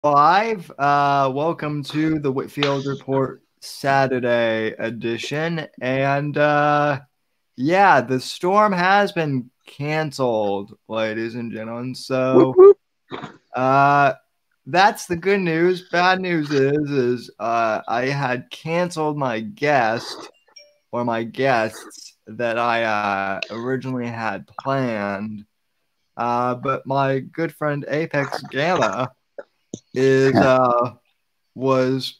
Live. Welcome to the Whitfield Report Saturday edition. And yeah, the storm has been canceled, ladies and gentlemen. So that's the good news. Bad news is I had canceled my guests that I originally had planned. But my good friend Apex Gamma was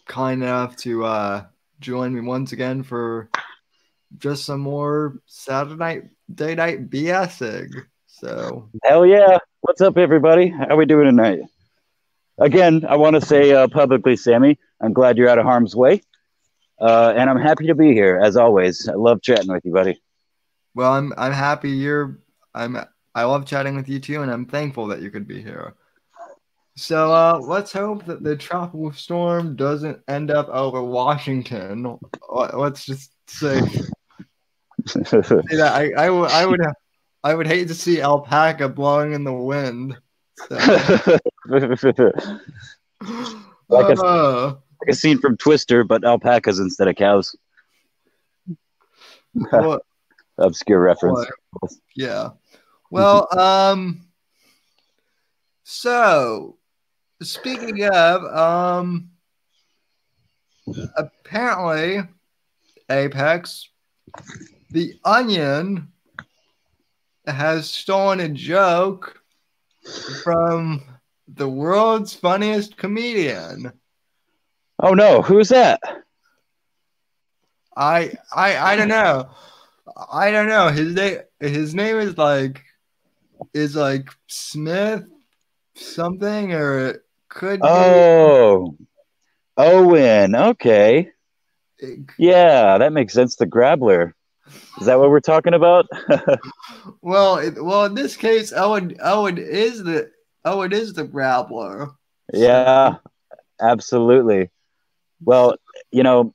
kind enough to join me once again for just some more Saturday night BSing. So hell yeah. What's up, everybody? How we doing tonight? Again, I want to say publicly, Sammy, I'm glad you're out of harm's way. And I'm happy to be here, as always. I love chatting with you, buddy. well, I'm happy I love chatting with you too, and I'm thankful that you could be here. So let's hope that the tropical storm doesn't end up over Washington. Let's just say that I would hate to see alpaca blowing in the wind. So. like a scene from Twister, but alpacas instead of cows. What? Obscure reference. What? Yeah. Well, so speaking of, apparently, Apex, the Onion has stolen a joke from the world's funniest comedian. Oh no, who's that? I don't know. I don't know. His name is like Smith something, or it could be Owen. Okay. Yeah, that makes sense. The Grabbler. Is that what we're talking about? well, in this case, Owen is the Grabbler. Yeah, absolutely. Well, you know,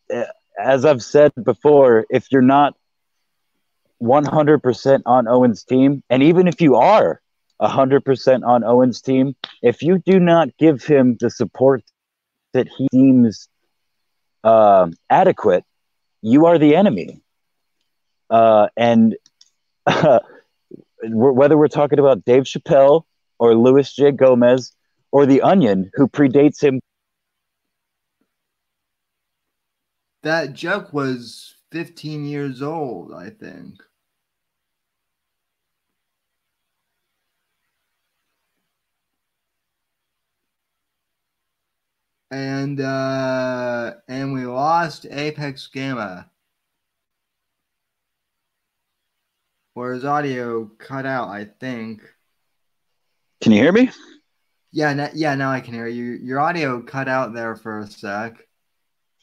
as I've said before, if you're not 100% on Owen's team, and even if you are 100% on Owen's team, if you do not give him the support that he deems adequate, you are the enemy. And whether we're talking about Dave Chappelle or Louis J. Gomez or The Onion, who predates him. That joke was 15 years old, I think. And we lost Apex Gamma. Or his audio cut out, I think. Can you hear me? Yeah, now I can hear you. Your audio cut out there for a sec.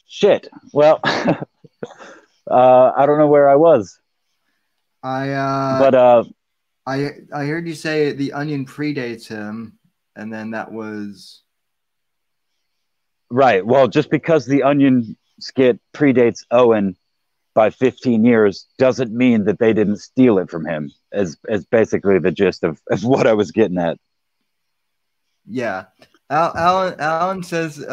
Shit. Well, I don't know where I was. I heard you say the Onion predates him, and then that was right. Well, just because the Onion skit predates Owen by 15 years doesn't mean that they didn't steal it from him, as basically the gist of what I was getting at. Yeah. Alan says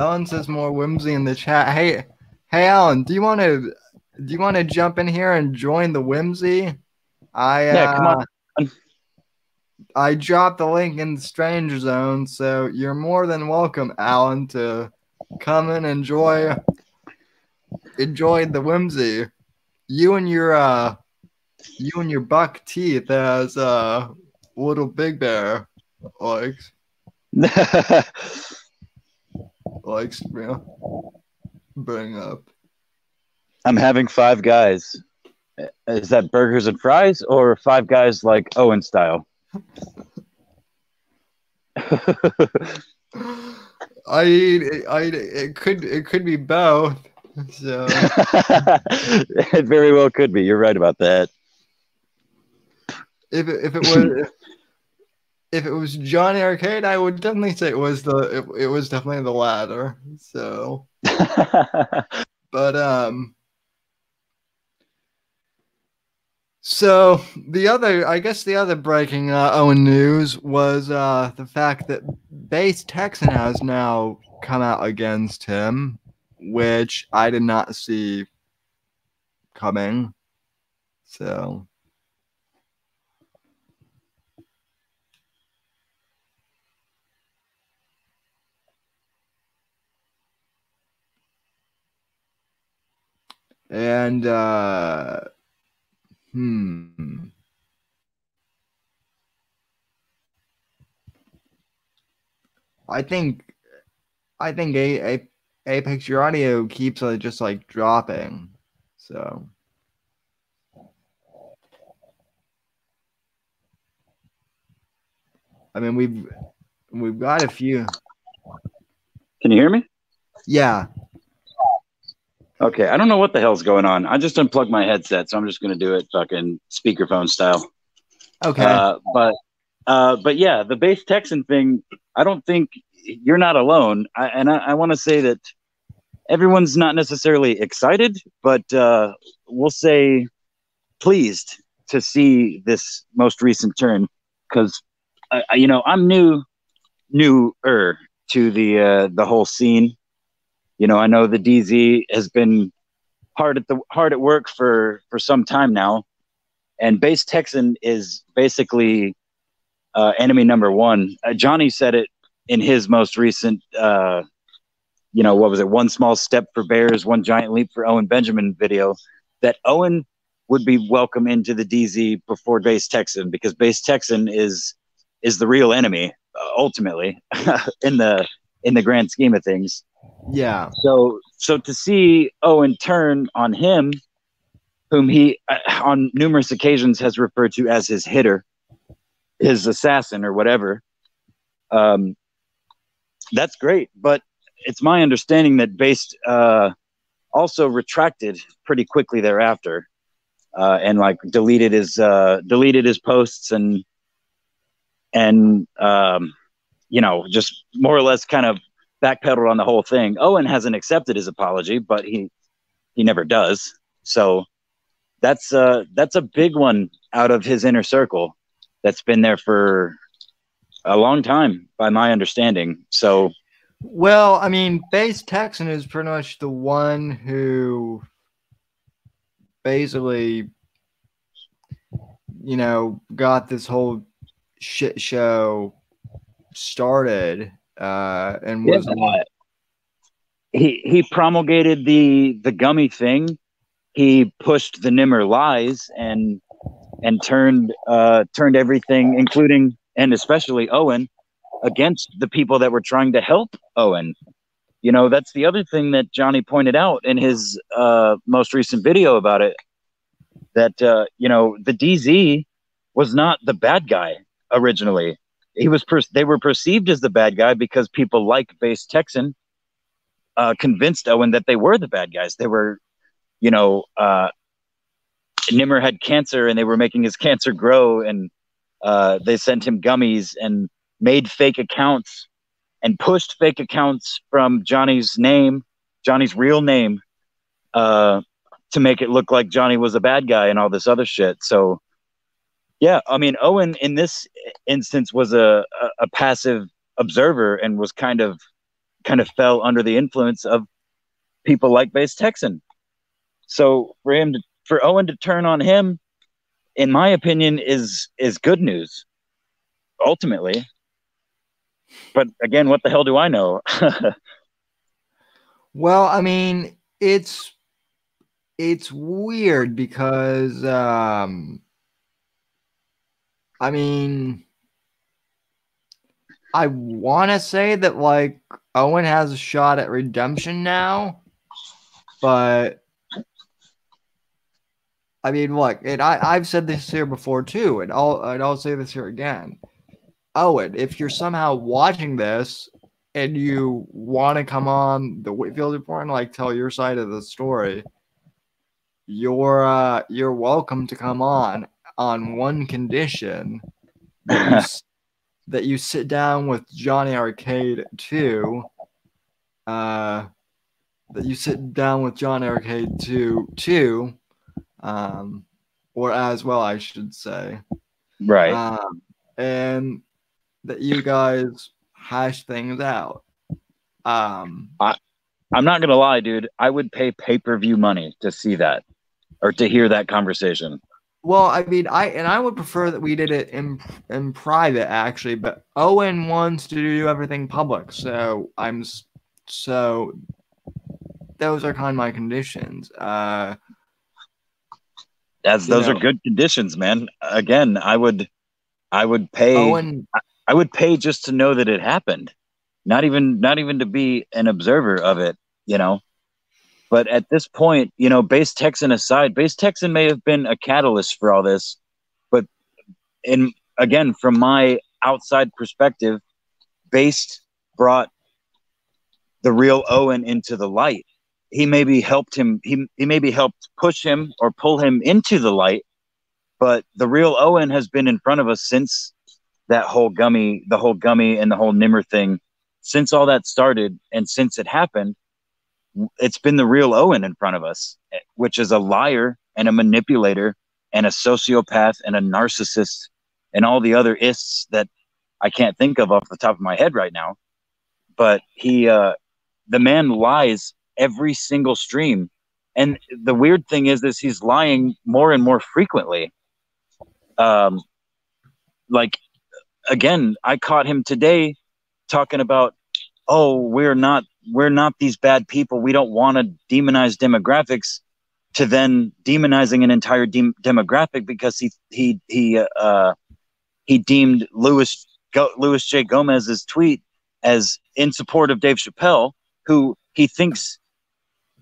more whimsy in the chat. Hey Alan, do you want to jump in here and join the whimsy? Yeah, come on. I dropped the link in the Stranger Zone, so you're more than welcome, Alan, to come and enjoy the whimsy. You and your buck teeth as little Big Bear likes bring up. I'm having Five Guys. Is that burgers and fries or Five Guys like Owen style? It could be both. So it very well could be. You're right about that. If it was Johnny Arcade, I would definitely say it was definitely the latter. So, but So I guess the other breaking Owen news was the fact that Base Texan has now come out against him, which I did not see coming. So, and I think Apex your audio keeps just like dropping. So, I mean we've got a few. Can you hear me? Yeah. Okay, I don't know what the hell's going on. I just unplugged my headset, so I'm just gonna do it fucking speakerphone style. Okay. But yeah, the base Texan thing. I don't think you're not alone. I want to say that everyone's not necessarily excited, but we'll say pleased to see this most recent turn because I'm newer to the whole scene. I know the DZ has been hard at work for some time now, and base Texan is basically enemy number one. Johnny said it in his most recent, what was it? One small step for Bears, one giant leap for Owen Benjamin video. That Owen would be welcome into the DZ before base Texan because base Texan is the real enemy ultimately in the grand scheme of things. Yeah. So to see Owen turn on him, whom he on numerous occasions has referred to as his hitter, his assassin or whatever, that's great. But it's my understanding that Based also retracted pretty quickly thereafter, and like deleted his posts and just more or less kind of backpedaled on the whole thing. Owen hasn't accepted his apology, but he never does. So that's a big one out of his inner circle that's been there for a long time, by my understanding. So, well, I mean, base Texan is pretty much the one who basically, got this whole shit show started, and was he promulgated the gummy thing. He pushed the Nimmer lies and turned everything, including and especially Owen, against the people that were trying to help Owen. That's the other thing that Johnny pointed out in his most recent video about it, that the DZ was not the bad guy originally. They were perceived as the bad guy because people like base Texan convinced Owen that they were the bad guys. They were, Nimmer had cancer and they were making his cancer grow, and they sent him gummies and made fake accounts and pushed fake accounts from Johnny's real name, to make it look like Johnny was a bad guy and all this other shit. So, yeah, I mean, Owen in this instance was a passive observer and was kind of fell under the influence of people like base Texan. So for Owen to turn on him, in my opinion, is good news ultimately. But again, what the hell do I know? Well, I mean, it's weird because I mean, I want to say that like Owen has a shot at redemption now, but I mean, look, and I've said this here before too, and I'll say this here again. Owen, if you're somehow watching this and you want to come on the Whitfield Report and like tell your side of the story, you're welcome to come on one condition, that you sit down with Johnny Arcade 2. That you sit down with Johnny Arcade 2, or as well, I should say. Right. And that you guys hash things out. I'm not gonna lie, dude. I would pay pay-per-view money to see that or to hear that conversation. Well, I mean, I would prefer that we did it in private actually, but Owen wants to do everything public, so so those are kind of my conditions. Those are good conditions, man. Again, I would pay. Owen, I would pay just to know that it happened, not even to be an observer of it, you know. But at this point, you know, Base Texan aside, Base Texan may have been a catalyst for all this, but again, from my outside perspective, Base brought the real Owen into the light. He maybe helped him. He maybe helped push him or pull him into the light. But the real Owen has been in front of us since the whole gummy and the whole Nimmer thing, since all that started and since it happened. It's been the real Owen in front of us, which is a liar and a manipulator and a sociopath and a narcissist and all the other ists that I can't think of off the top of my head right now. But the man lies every single stream. And the weird thing is he's lying more and more frequently. Like, again, I caught him today talking about, oh, we're not these bad people. We don't want to demonize demographics, to then demonizing an entire demographic because he deemed Louis J. Gomez's tweet as in support of Dave Chappelle, who he thinks,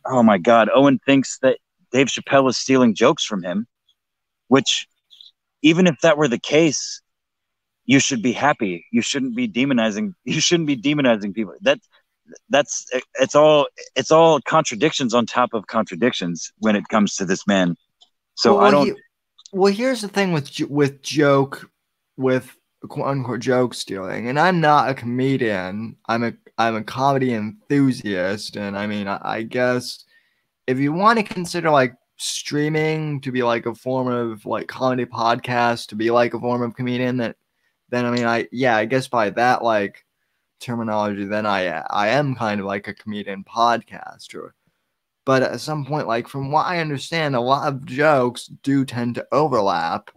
oh my God, Owen thinks that Dave Chappelle is stealing jokes from him, which even if that were the case, you should be happy. You shouldn't be demonizing people. It's all contradictions on top of contradictions when it comes to this man. So here's the thing with quote unquote joke stealing, and I'm not a comedian. I'm a comedy enthusiast, and I mean, I guess if you want to consider like streaming to be like a form of like comedy podcast, to be like a form of comedian, then I mean, I guess by that like terminology, then I am kind of like a comedian podcaster. But at some point, like from what I understand, a lot of jokes do tend to overlap.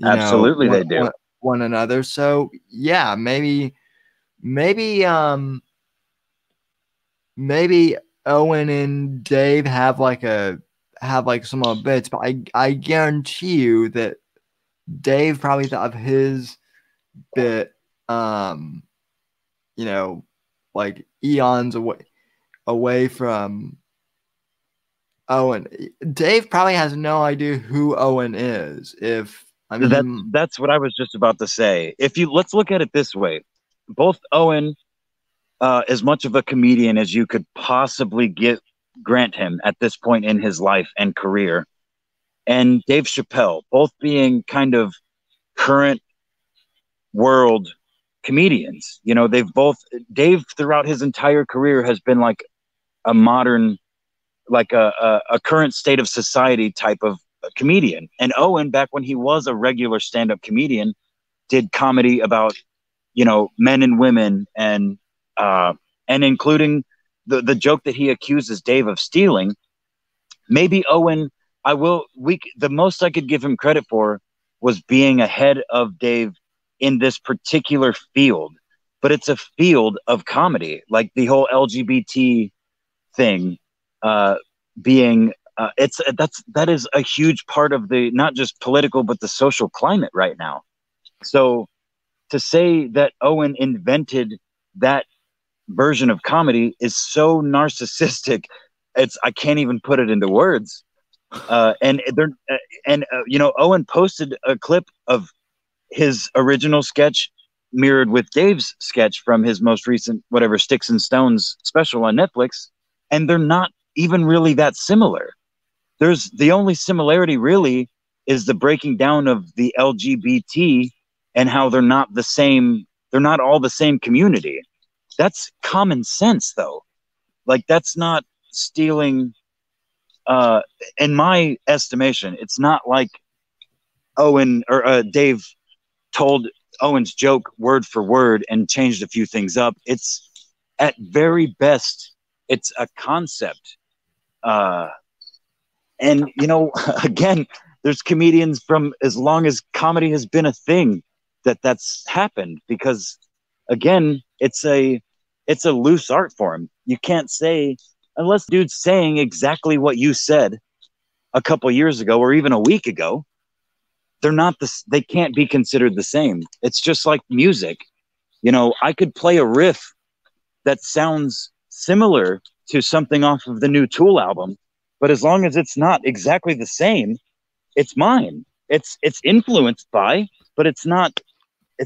Absolutely, they do. One another. So yeah, maybe Owen and Dave have some bits, but I guarantee you that Dave probably thought of his bit, like eons away from Owen. Dave probably has no idea who Owen is. That's what I was just about to say. Let's look at it this way. Both Owen, as much of a comedian as you could possibly grant him at this point in his life and career, and Dave Chappelle, both being kind of current world comedians. You know, Dave throughout his entire career has been like a modern, like a current state of society type of comedian. And Owen, back when he was a regular stand-up comedian, did comedy about, you know, men and women and including the joke that he accuses Dave of stealing. Maybe Owen, the most I could give him credit for was being ahead of Dave in this particular field, but it's a field of comedy, like the whole LGBT thing, being that is a huge part of the not just political but the social climate right now. So to say that Owen invented that version of comedy is so narcissistic. I can't even put it into words. And Owen posted a clip of his original sketch mirrored with Dave's sketch from his most recent, whatever, Sticks and Stones special on Netflix. And they're not even really that similar. The only similarity really is the breaking down of the LGBT and how they're not the same. They're not all the same community. That's common sense, though. Like, that's not stealing. In my estimation, it's not like Dave told Owen's joke word for word and changed a few things up. It's at very best, it's a concept. And, you know, again, there's comedians from as long as comedy has been a thing that's happened, because, again, it's a loose art form. You can't say, unless dude's saying exactly what you said a couple years ago or even a week ago, they can't be considered the same. It's just like music. You know, I could play a riff that sounds similar to something off of the new Tool album, but as long as it's not exactly the same, it's mine. It's influenced by, but it's not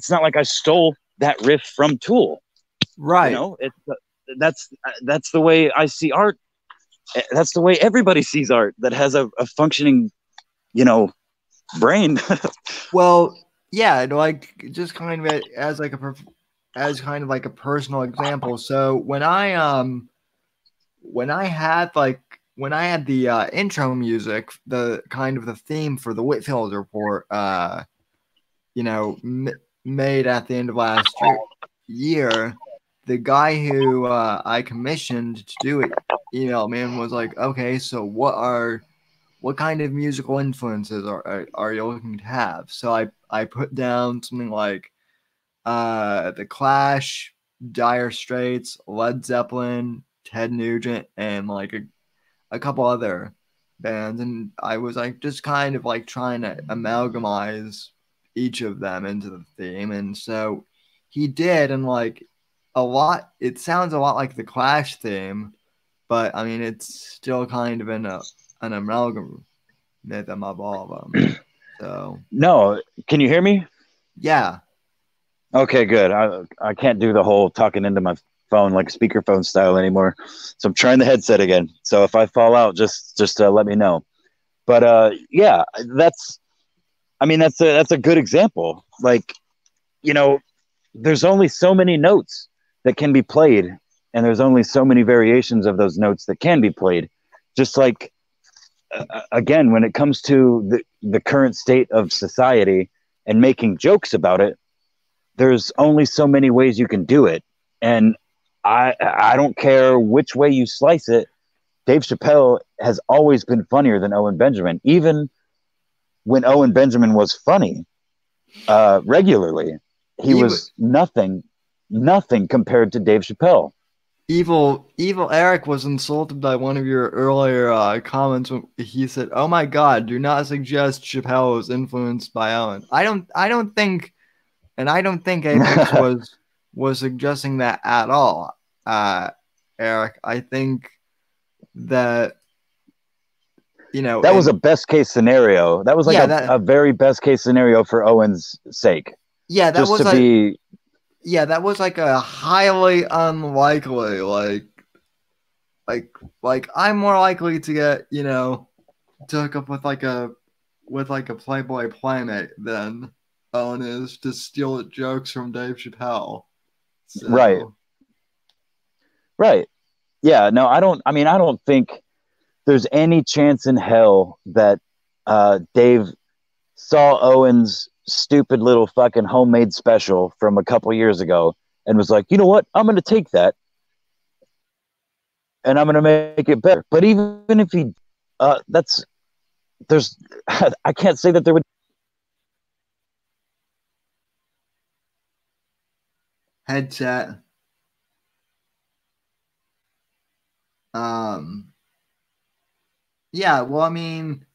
like I stole that riff from Tool. Right. You know, that's the way I see art. That's the way everybody sees art that has a functioning, you know, brain. Well, yeah, like just kind of as like a personal example. So when I had the intro music, the kind of the theme for the Whitfield report, you know, made at the end of last year, the guy who I commissioned to do it emailed me and was like, okay, so what kind of musical influences are you looking to have? So I put down something like The Clash, Dire Straits, Led Zeppelin, Ted Nugent, and like a couple other bands, and I was like just kind of like trying to amalgamize each of them into the theme, and so he did, and like it sounds a lot like the Clash theme, but I mean it's still kind of an amalgam them of all of them. So No, can you hear me? yeah. Okay, good. I can't do the whole talking into my phone like speakerphone style anymore, so I'm trying the headset again. So if I fall out, just let me know. But yeah, that's a good example. Like, you know, there's only so many notes that can be played, and there's only so many variations of those notes that can be played. Just like, again, when it comes to the current state of society and making jokes about it, there's only so many ways you can do it. And I don't care which way you slice it. Dave Chappelle has always been funnier than Owen Benjamin, even when Owen Benjamin was funny regularly. He was nothing compared to Dave Chappelle. Evil Eric was insulted by one of your earlier comments when he said, "Oh my God, do not suggest Chappelle was influenced by Owen." I don't think Apex was suggesting that at all, Eric. I think that, you know, that was a best case scenario. That was like a very best case scenario for Owen's sake. Yeah, that was like a highly unlikely, like I'm more likely to get, you know, to hook up with like a Playboy Playmate than Owen is to steal jokes from Dave Chappelle. So. Right. Yeah, no, I don't think there's any chance in hell that Dave saw Owen's stupid little fucking homemade special from a couple years ago and was like, you know what? I'm going to take that and I'm going to make it better. But even if he, I can't say that there would. Headset. Yeah, well, I mean,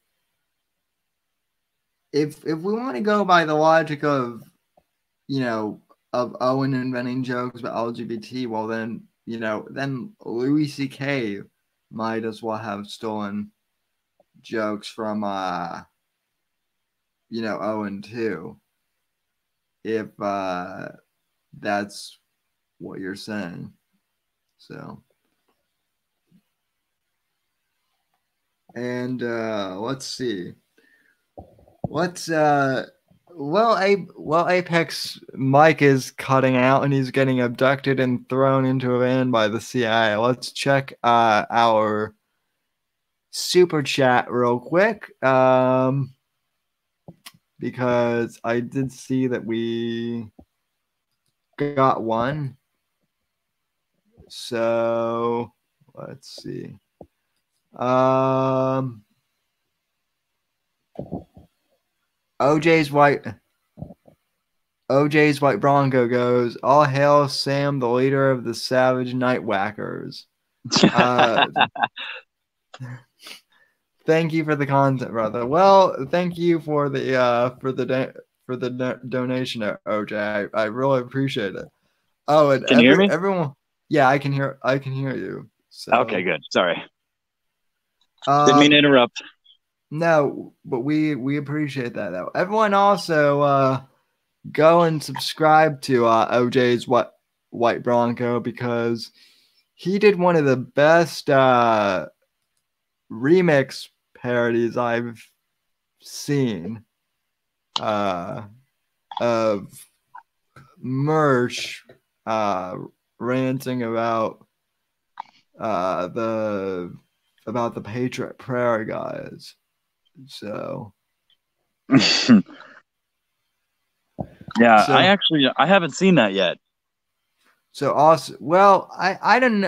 if we want to go by the logic of, you know, of Owen inventing jokes about LGBT, well then, you know, then Louis C.K. might as well have stolen jokes from you know, Owen too. If that's what you're saying. So, and let's see. Apex Mike is cutting out and he's getting abducted and thrown into a van by the CIA. Let's check our super chat real quick. because I did see that we got one. So let's see. OJ's White Bronco goes, all hail Sam, the leader of the Savage Nightwhackers. Thank you for the content, brother. Well, thank you for the donation, OJ. I really appreciate it. Oh, and can you hear me? Everyone, yeah, I can hear you. So, okay, good. Sorry, didn't mean to interrupt. No, but we appreciate that though. Everyone also go and subscribe to OJ's White Bronco because he did one of the best remix parodies I've seen of Mersh ranting about the Patriot Prayer guys. So yeah, I haven't seen that yet. So also, well, I don't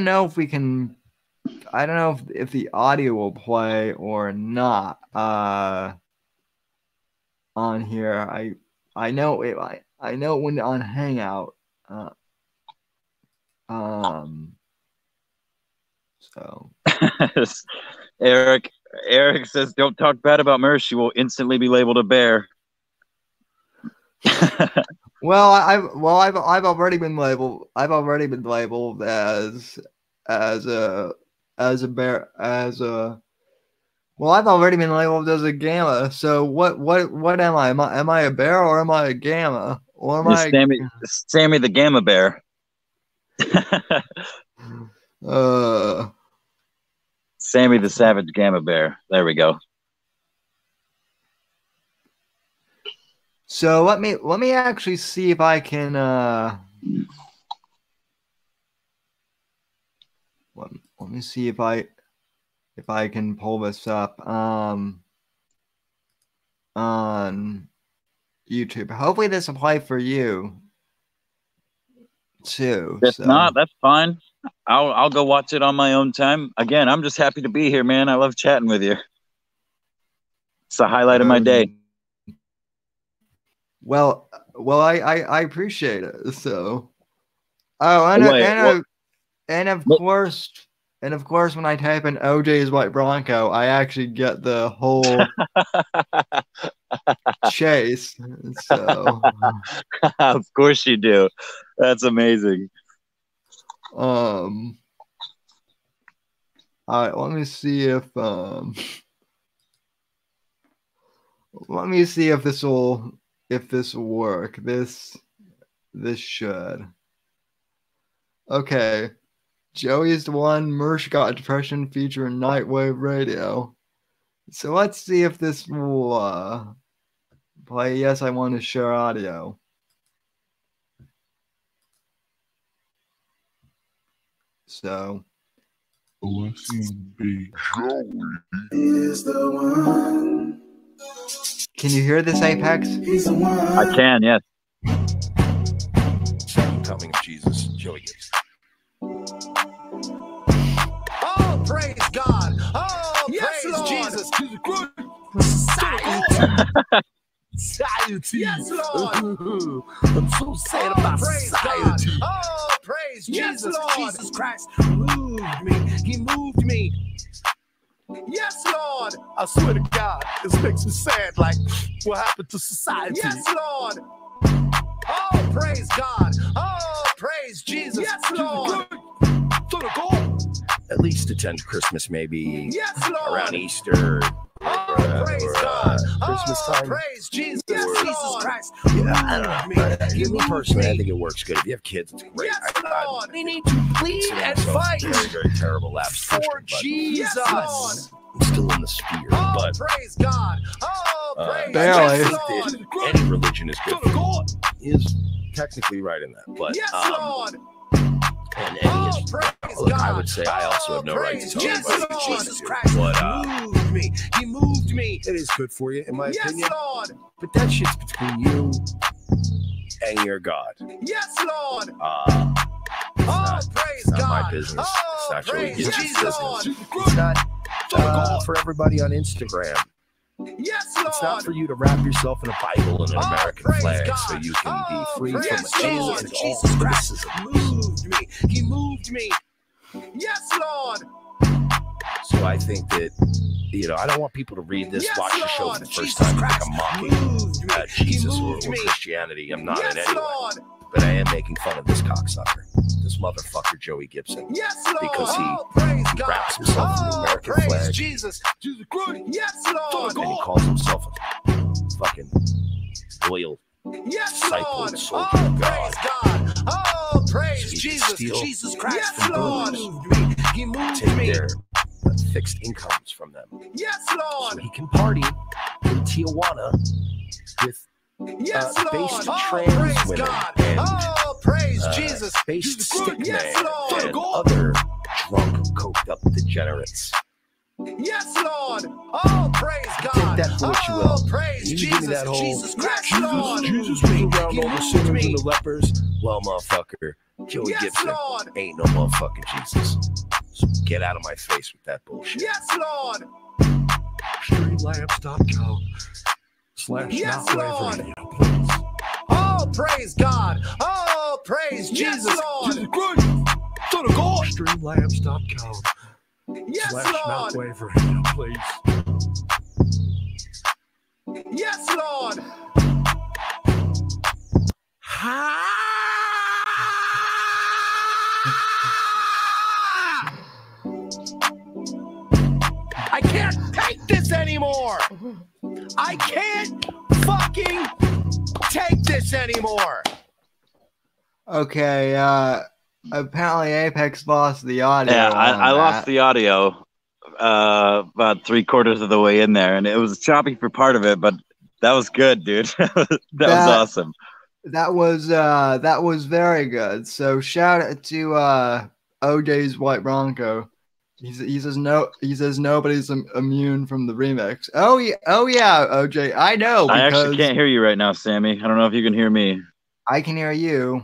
know if we can. I don't know if the audio will play or not on here. I know it. I know it went on Hangout. So Eric says, "Don't talk bad about Mersh. You will instantly be labeled a bear." Well, I've already been labeled. I've already been labeled as a bear Well, I've already been labeled as a gamma. So what am I? Am I a bear or am I a gamma? Or am I Sammy the Gamma Bear? Sammy the Savage Gamma Bear. There we go. So let me actually see if I can let me see if I can pull this up on YouTube. Hopefully this will play for you too. If not, that's fine. I'll go watch it on my own time. Again, I'm just happy to be here, man. I love chatting with you. It's the highlight of my day. Well, I appreciate it. So, and of course, when I type in OJ's White Bronco, I actually get the whole chase. So, of course you do. That's amazing. All right, let me see if this will work. This should. Okay. Joey's the one. Mersh got depression featuring Nightwave Radio. So let's see if this will play. Yes, I want to share audio. So Joey is the one. Can you hear this, Apex? I can, yes. Second coming of Jesus, Joey gets. Oh, praise God. Oh, yes, praise Lord. Jesus. To the good society. Yes, Lord. I'm so sad about society. God. Oh, praise yes, Jesus. Lord. Jesus Christ moved me. He moved me. Yes, Lord. I swear to God, this makes me sad. Like, what happened to society? Yes, Lord. Oh, praise God. Oh, praise Jesus. Yes, Lord. To the God. At least attend Christmas, maybe. Yes, Lord. Around Easter. Praise God. Christmas time. Praise Jesus. Yes, Jesus Christ. Yeah, I don't know. Me personally, I think it works good. If you have kids, it's great. Yes, Lord. We need to plead and fight. Very, very terrible lapse for Jesus. Yes, I'm still in the sphere, but praise God. Oh, praise God. Any religion is good for God. Is technically right in that, but yes, Lord. And look, I would say I also have no right to tell you about Jesus Christ. But moved me. He moved me. It is good for you, in my opinion. Yes, Lord. But that shit's between you and your God. Yes, Lord. Praise It's not God. my business. It's not Joey Praise Gibbs's Jesus, Lord. business. It's not for everybody on Instagram. Yes, Lord. It's not for you to wrap yourself in a Bible and an American praise flag God. so you can be free from praise any God. and all Jesus Christ criticism. moved me. He moved me. Yes, Lord. So I think that, I don't want people to read this, Yes, watch the show for Lord. the first Jesus time and think Christ I'm mocking moved me. Jesus He or moved me. Christianity. I'm not in Yes, any way. Lord. But I am making fun of this cocksucker, this motherfucker Joey Gibson. Yes, Lord. Because he praise God. wraps himself in the American praise flag. Jesus. Jesus Christ. Yes, Lord. And he calls himself a fucking loyal Yes, disciple Lord. and soldier of God. Praise God. Praise So he can Jesus. steal Jesus Christ. Yes, from Lord. boomers. He moved Take me. their fixed incomes from them. Yes, Lord. So he can party in Tijuana with Yes, based Lord. trans praise women God. and praise Jesus. based stick Yes, man Lord. and other drunk, coked up degenerates. Yes, Lord. Praise God. Take that for what you will. Praise You Jesus. give me that whole Jesus Christ, Lord. Jesus was around He all the moved sinners me. and the lepers. Well, motherfucker, Joey Yes, Gibson Lord. ain't no motherfucking Jesus. So get out of my face with that bullshit. Yes, Lord. Streamlabs.com Yes, /Not Lord. Radio, please. Praise God. Praise Yes, Jesus. Lord. Jesus Christ. Son of God. Streamlabs.com Yes, Lord. /Not Radio, please. Yes, Lord. I can't take this anymore. I can't fucking take this anymore. Okay, apparently Apex lost the audio. Yeah, on I lost that. the audio about 3/4 of the way in there, and it was choppy for part of it, but that was good, dude. that was awesome. That was very good. So shout out to OJ's White Bronco. He says nobody's immune from the remix. Oh yeah, OJ. I know. I because actually can't hear you right now, Sammy. I don't know if you can hear me. I can hear you.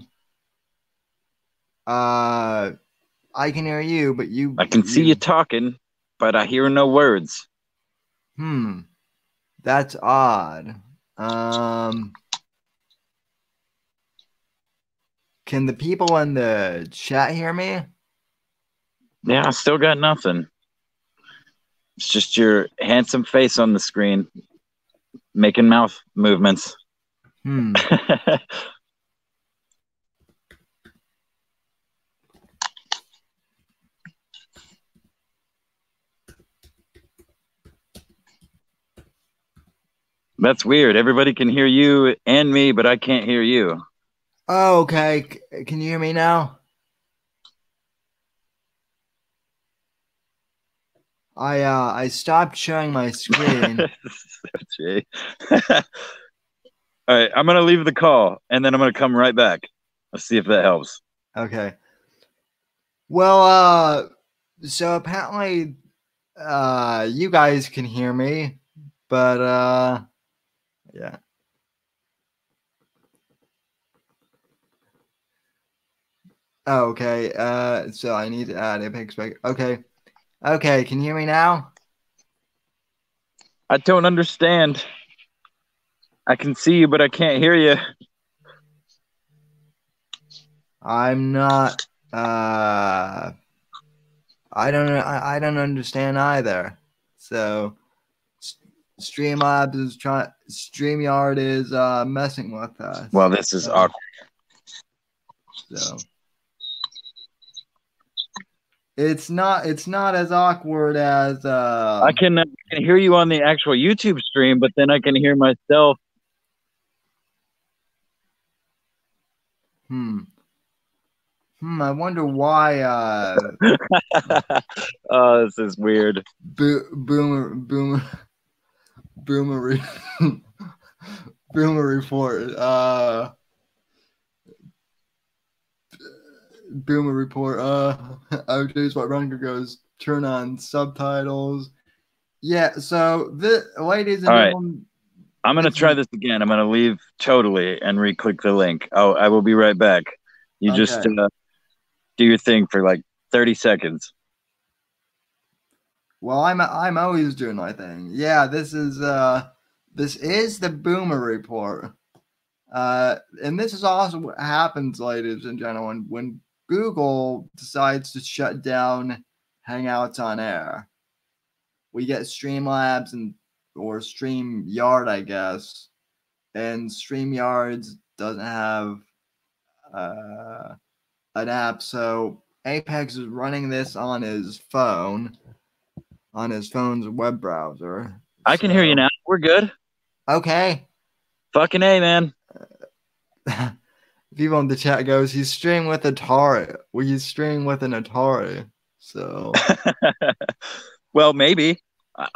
I can hear you, but you. I can see you talking, but I hear no words. That's odd. Can the people in the chat hear me? Yeah, I still got nothing. It's just your handsome face on the screen, making mouth movements. That's weird. Everybody can hear you and me, but I can't hear you. Oh, okay. Can you hear me now? I stopped sharing my screen. Jay. All right, I'm gonna leave the call and then I'm gonna come right back. Let's see if that helps. Okay. Well, so apparently, you guys can hear me, but yeah. Oh, okay. So I need to add Apex back. Okay. Okay. Can you hear me now? I don't understand. I can see you, but I can't hear you. I'm not. I don't understand either. So, StreamYard is messing with us. Well, this is awkward. So it's not as awkward as I can hear you on the actual YouTube stream, but then I can hear myself. I wonder why Oh, this is weird. Boomer report. Boomer report. OJ's White Runner goes, turn on subtitles. Yeah, so ladies and All right. gentlemen, I'm going to try this again. I'm going to leave totally and re-click the link. Oh, I will be right back. You just okay. do your thing for like 30 seconds. Well, I'm always doing my thing. Yeah, this is the Boomer Report. And this is also what happens, ladies and gentlemen, when Google decides to shut down Hangouts on Air. We get Streamlabs or StreamYard, I guess, and StreamYards doesn't have an app, so Apex is running this on his phone, on his phone's web browser. I can hear you now. We're good. Okay. Fucking A, man. People in the chat goes, he's streaming with Atari. Well, he's streaming with an Atari. So. Well, maybe.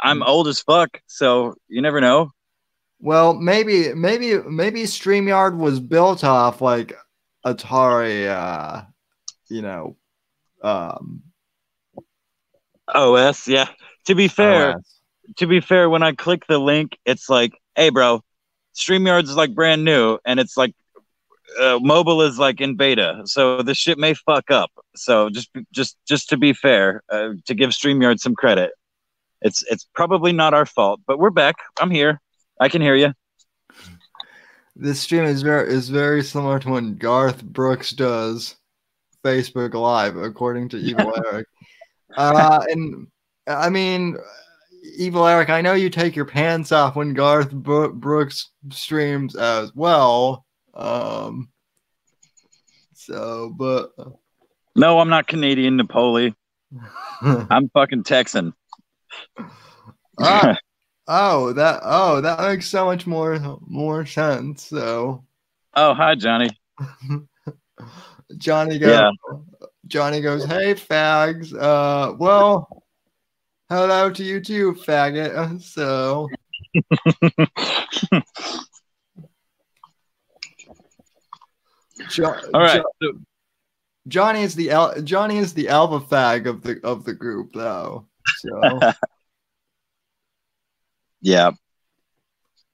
I'm old as fuck, so you never know. Well, maybe StreamYard was built off like Atari, OS, yeah. To be fair, when I click the link, it's like, hey, bro, StreamYards is like brand new, and it's like mobile is like in beta, so this shit may fuck up. So just to be fair, to give StreamYard some credit, it's probably not our fault, but we're back. I'm here. I can hear you. This stream is very similar to when Garth Brooks does Facebook Live, according to Evil Eric. And I mean, Evil Eric, I know you take your pants off when Garth Brooks streams as well. But no, I'm not Canadian, Napoli. I'm fucking Texan. That makes so much more sense. So. Oh, hi, Johnny. Johnny goes, hey, fags. Well, hello to you too, faggot. So. All right. Johnny is the alpha fag of the group, though. So. Yeah.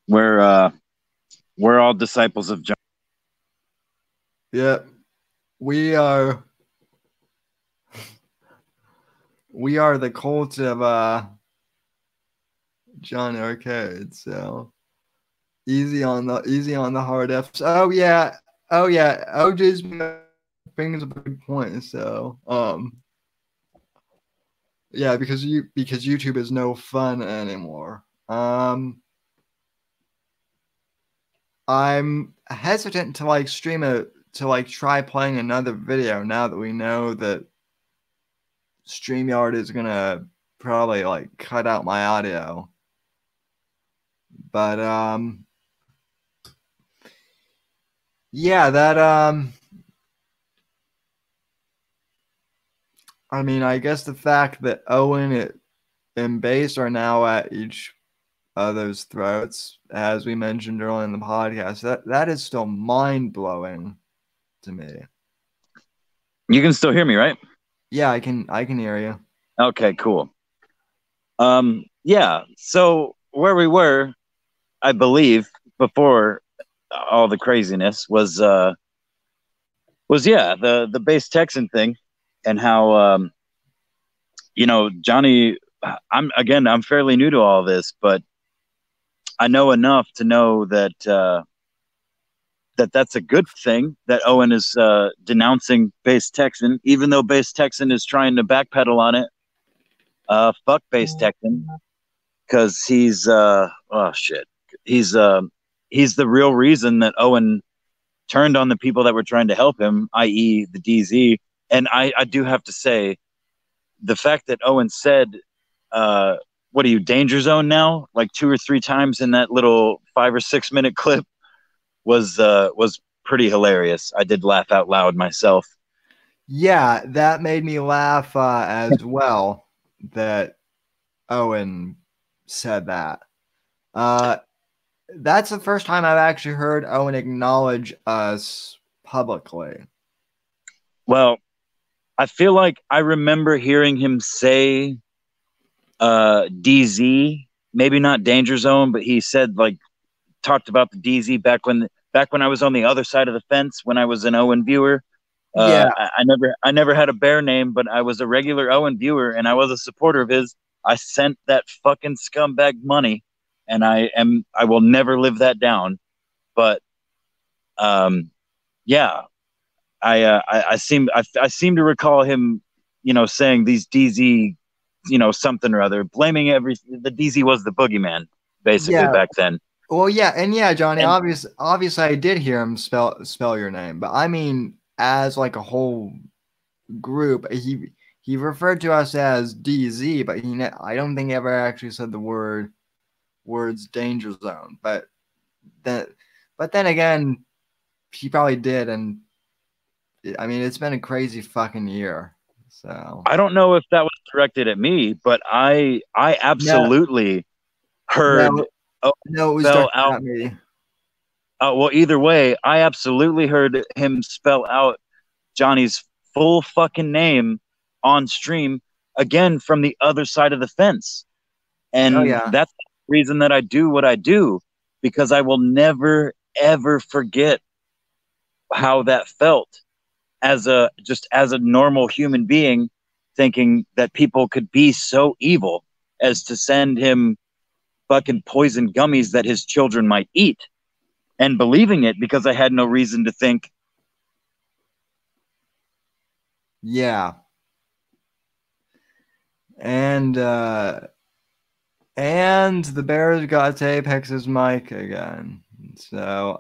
We're all disciples of John. Yeah. We are the cult of John Arcade, so easy on the hard F's. Oh yeah. OJ's brings up a good point. So yeah, because YouTube is no fun anymore. I'm hesitant to like stream it, to like try playing another video now that we know that StreamYard is gonna probably like cut out my audio. But yeah, that I mean, I guess the fact that Owen and Base are now at each other's throats, as we mentioned earlier in the podcast, that is still mind-blowing to me. You can still hear me, right? Yeah, I can hear you. Okay, cool. Yeah, so where we were, I believe, before all the craziness was the base Texan thing, and how Johnny, I'm fairly new to all this, but I know enough to know that that's a good thing that Owen is denouncing base Texan, even though base Texan is trying to backpedal on it. Fuck base Texan, because he's he's the real reason that Owen turned on the people that were trying to help him, i.e. the DZ. And I do have to say, the fact that Owen said, what are you, danger zone now? Like 2 or 3 times in that little 5 or 6 minute clip was pretty hilarious. I did laugh out loud myself. Yeah, that made me laugh as well, that Owen said that. That's the first time I've actually heard Owen acknowledge us publicly. Well, I feel like I remember hearing him say DZ, maybe not Danger Zone, but he said like talked about the DZ back when I was on the other side of the fence when I was an Owen viewer. Yeah. I never had a bear name, but I was a regular Owen viewer and I was a supporter of his. I sent that fucking scumbag money, and I will never live that down. But yeah, I seem to recall him, saying these DZ, something or other, blaming the DZ was the boogeyman basically back then. Well, yeah, and yeah, Johnny, And- obviously I did hear him spell your name, but I mean, as like a whole group, he referred to us as DZ, but I don't think he ever actually said the words danger zone. But then again, he probably did, and I mean, it's been a crazy fucking year. So I don't know if that was directed at me, but I absolutely heard. No, it was directed at me. Well, either way, I absolutely heard him spell out Johnny's full fucking name on stream again from the other side of the fence. And that's the reason that I do what I do, because I will never, ever forget how that felt as a normal human being, thinking that people could be so evil as to send him fucking poison gummies that his children might eat, and believing it because I had no reason to think. Yeah. And the Bears got to Apex's mic again. So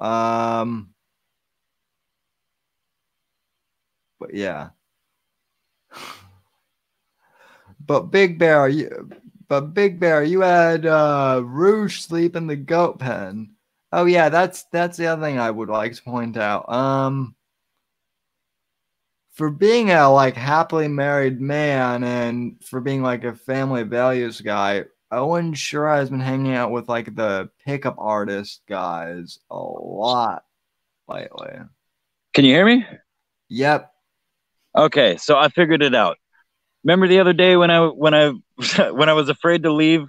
but yeah. But Big Bear, you had Rouge sleep in the goat pen. Oh yeah, that's the other thing I would like to point out. For being a like happily married man and for being like a family values guy, Owen sure has been hanging out with like the pickup artist guys a lot lately. Can you hear me? Yep. Okay, so I figured it out. Remember the other day when I was afraid to leave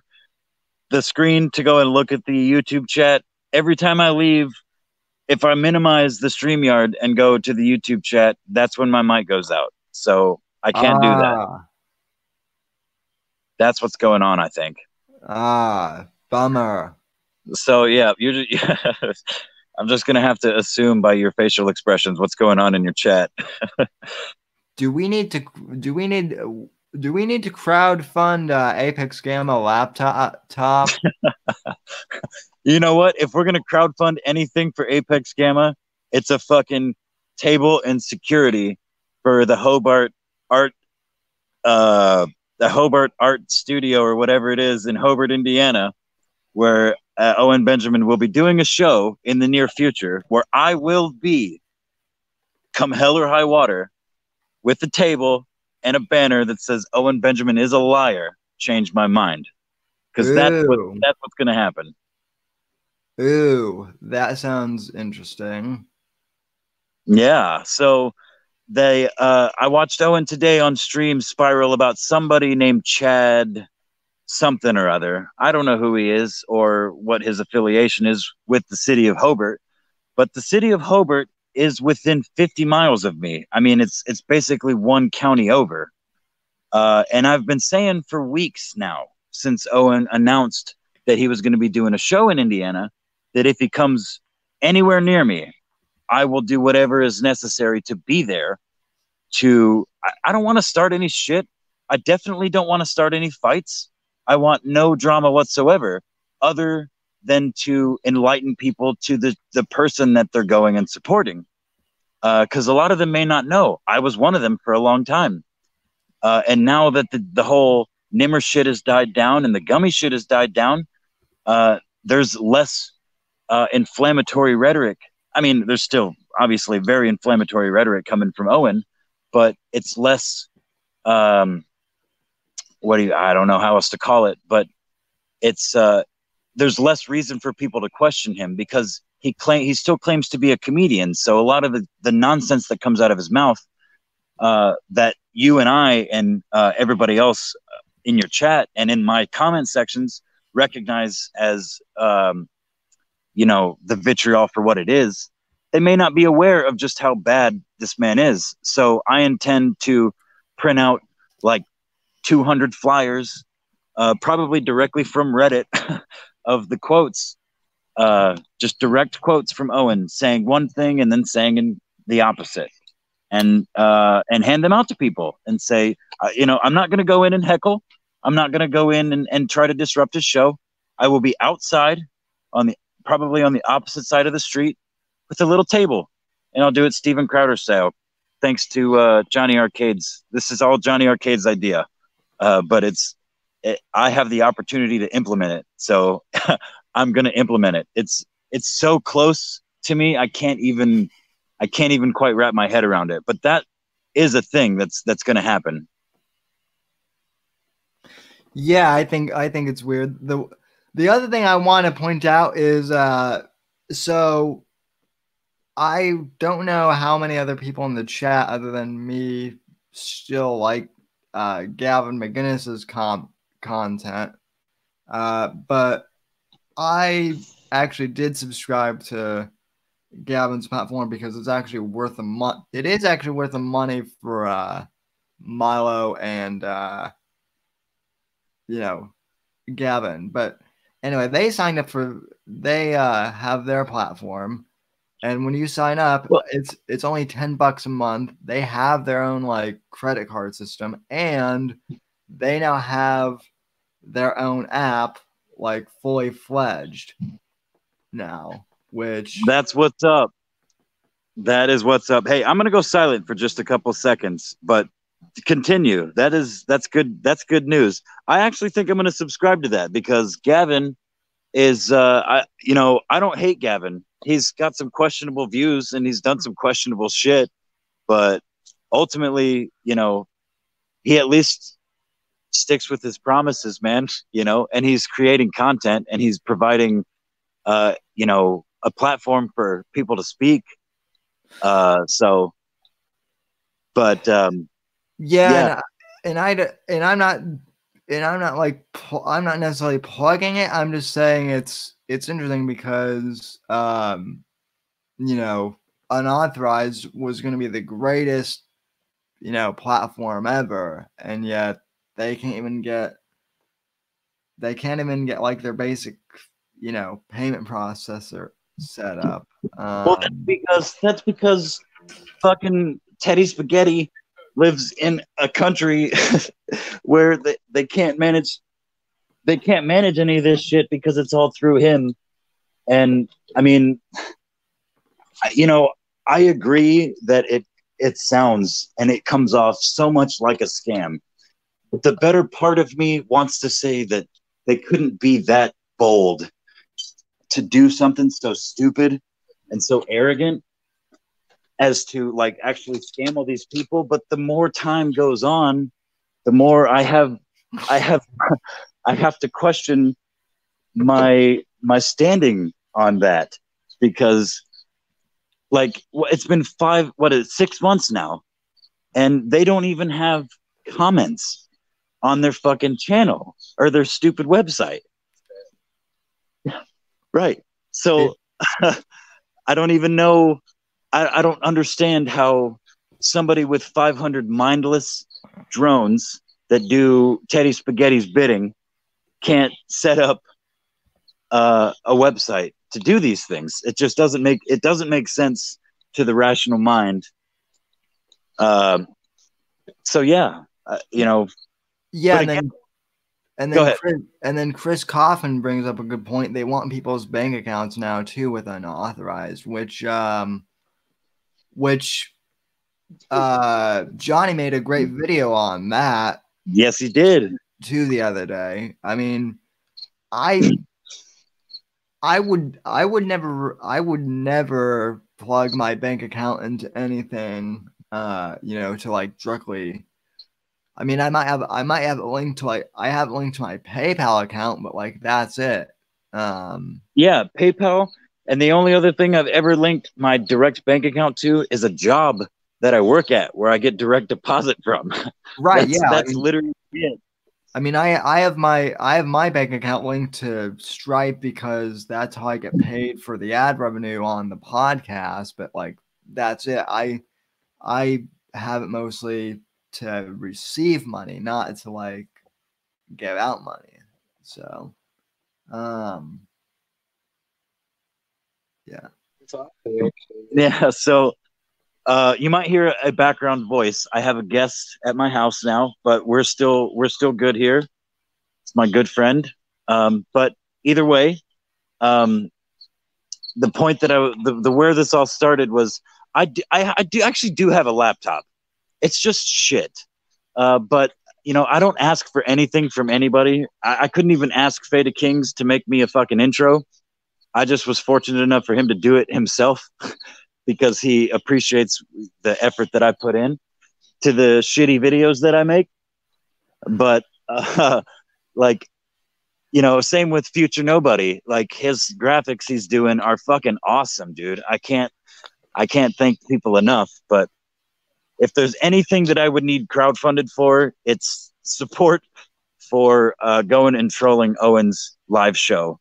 the screen to go and look at the YouTube chat? Every time I leave, if I minimize the StreamYard and go to the YouTube chat, that's when my mic goes out. So I can't do that. That's what's going on, I think. Bummer. So yeah, I'm just gonna have to assume by your facial expressions what's going on in your chat. Do we need to crowdfund Apex Gamma laptop? You know what? If we're gonna crowdfund anything for Apex Gamma, it's a fucking table and security for the Hobart Art Studio or whatever it is in Hobart, Indiana, where Owen Benjamin will be doing a show in the near future where I will be, come hell or high water, with a table and a banner that says Owen Benjamin is a liar, change my mind. Because that's what's going to happen. Ooh, that sounds interesting. Yeah, so I watched Owen today on stream spiral about somebody named Chad something or other. I don't know who he is or what his affiliation is with the city of Hobart, but the city of Hobart is within 50 miles of me. I mean, it's basically one county over. And I've been saying for weeks now, since Owen announced that he was going to be doing a show in Indiana, that if he comes anywhere near me, I will do whatever is necessary to be there. I don't want to start any shit. I definitely don't want to start any fights. I want no drama whatsoever, other than to enlighten people to the person that they're going and supporting. Because a lot of them may not know. I was one of them for a long time. And now that the whole Nimmer shit has died down and the gummy shit has died down, there's less inflammatory rhetoric. I mean, there's still obviously very inflammatory rhetoric coming from Owen, but it's less, I don't know how else to call it, but it's, there's less reason for people to question him because he still claims to be a comedian. So a lot of the nonsense that comes out of his mouth, that you and I and everybody else in your chat and in my comment sections recognize as the vitriol for what it is, they may not be aware of just how bad this man is. So I intend to print out like 200 flyers, probably directly from Reddit, of the quotes, just direct quotes from Owen saying one thing and then saying the opposite, and hand them out to people and say, I'm not going to go in and heckle. I'm not going to go in and try to disrupt his show. I will be outside probably on the opposite side of the street with a little table, and I'll do it Steven Crowder style. Thanks to Johnny Arcade's. This is all Johnny Arcade's idea, but I have the opportunity to implement it, so I'm going to implement it. It's so close to me, I can't even quite wrap my head around it. But that is a thing that's going to happen. Yeah, I think it's weird. The other thing I want to point out is so I don't know how many other people in the chat other than me still like Gavin McGinnis's content, but I actually did subscribe to Gavin's platform because it's actually worth it is actually worth the money for Milo and Gavin. But anyway, they signed up they have their platform, and when you sign up, it's only $10 a month. They have their own like credit card system, and they now have their own app, like fully fledged now, which that's what's up. That is what's up. Hey, I'm gonna go silent for just a couple seconds, but continue. That's good. That's good news. I actually think I'm gonna subscribe to that because Gavin is I don't hate Gavin. He's got some questionable views and he's done some questionable shit, but ultimately, he at least sticks with his promises, man, and he's creating content and he's providing a platform for people to speak. I'm not necessarily plugging it. I'm just saying it's interesting because Unauthorized was going to be the greatest platform ever, and yet they can't even get like their basic payment processor set up. Well, that's because fucking Teddy Spaghetti lives in a country where they can't manage any of this shit because it's all through him. And I mean, I agree that it sounds and it comes off so much like a scam. But the better part of me wants to say that they couldn't be that bold to do something so stupid and so arrogant as to like actually scam all these people. But the more time goes on, the more I have to question my standing on that, because like it's been 6 months now and they don't even have comments on their fucking channel or their stupid website. Right. So I don't even know. I don't understand how somebody with 500 mindless drones that do Teddy Spaghetti's bidding can't set up a website to do these things. It just doesn't make sense to the rational mind. So yeah, yeah. And then Chris Coffin brings up a good point. They want people's bank accounts now too with Unauthorized, which Johnny made a great video on that. Yes, he did. Too the other day. I mean, I would never plug my bank account into anything, to like directly. I mean, I might have a link to I have a link to my PayPal account, but like that's it. Yeah, PayPal. And the only other thing I've ever linked my direct bank account to is a job that I work at where I get direct deposit from. Right. That's literally it. I mean, I have my bank account linked to Stripe because that's how I get paid for the ad revenue on the podcast. But like, that's it. I have it mostly to receive money, not to like give out money. So, yeah. Yeah. So you might hear a background voice. I have a guest at my house now, but we're still good here. It's my good friend. But either way, the point that the where this all started was I actually do have a laptop. It's just shit. But you know, I don't ask for anything from anybody. I couldn't even ask Fada Kings to make me a fucking intro. I just was fortunate enough for him to do it himself because he appreciates the effort that I put in to the shitty videos that I make. But like, you know, same with Future Nobody. Like his graphics he's doing are fucking awesome, dude. I can't thank people enough. But if there's anything that I would need crowdfunded for, it's support for going and trolling Owen's live show.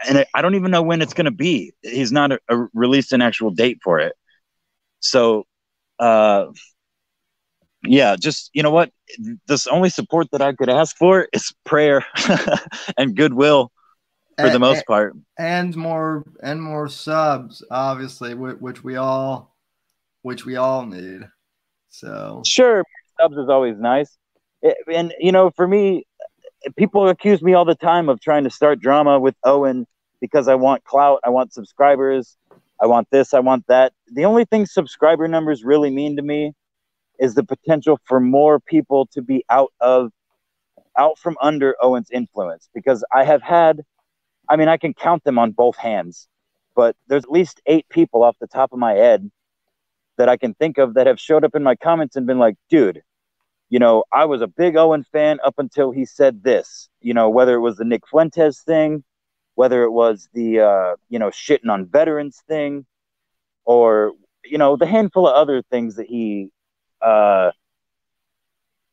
And I don't even know when it's going to be. He's not released an actual date for it. So, yeah, just, you know what? This only support that I could ask for is prayer and goodwill for the most part. And more subs, obviously, which we all need. So sure, subs is always nice. And, you know, for me, people accuse me all the time of trying to start drama with Owen because I want clout, I want subscribers, I want this, I want that. The only thing subscriber numbers really mean to me is the potential for more people to be out from under Owen's influence. Because I have had, I mean, I can count them on both hands, but there's at least 8 people off the top of my head that I can think of that have showed up in my comments and been like, dude, you know, I was a big Owen fan up until he said this, you know, whether it was the Nick Fuentes thing, whether it was the, you know, shitting on veterans thing, or, you know, the handful of other things that he,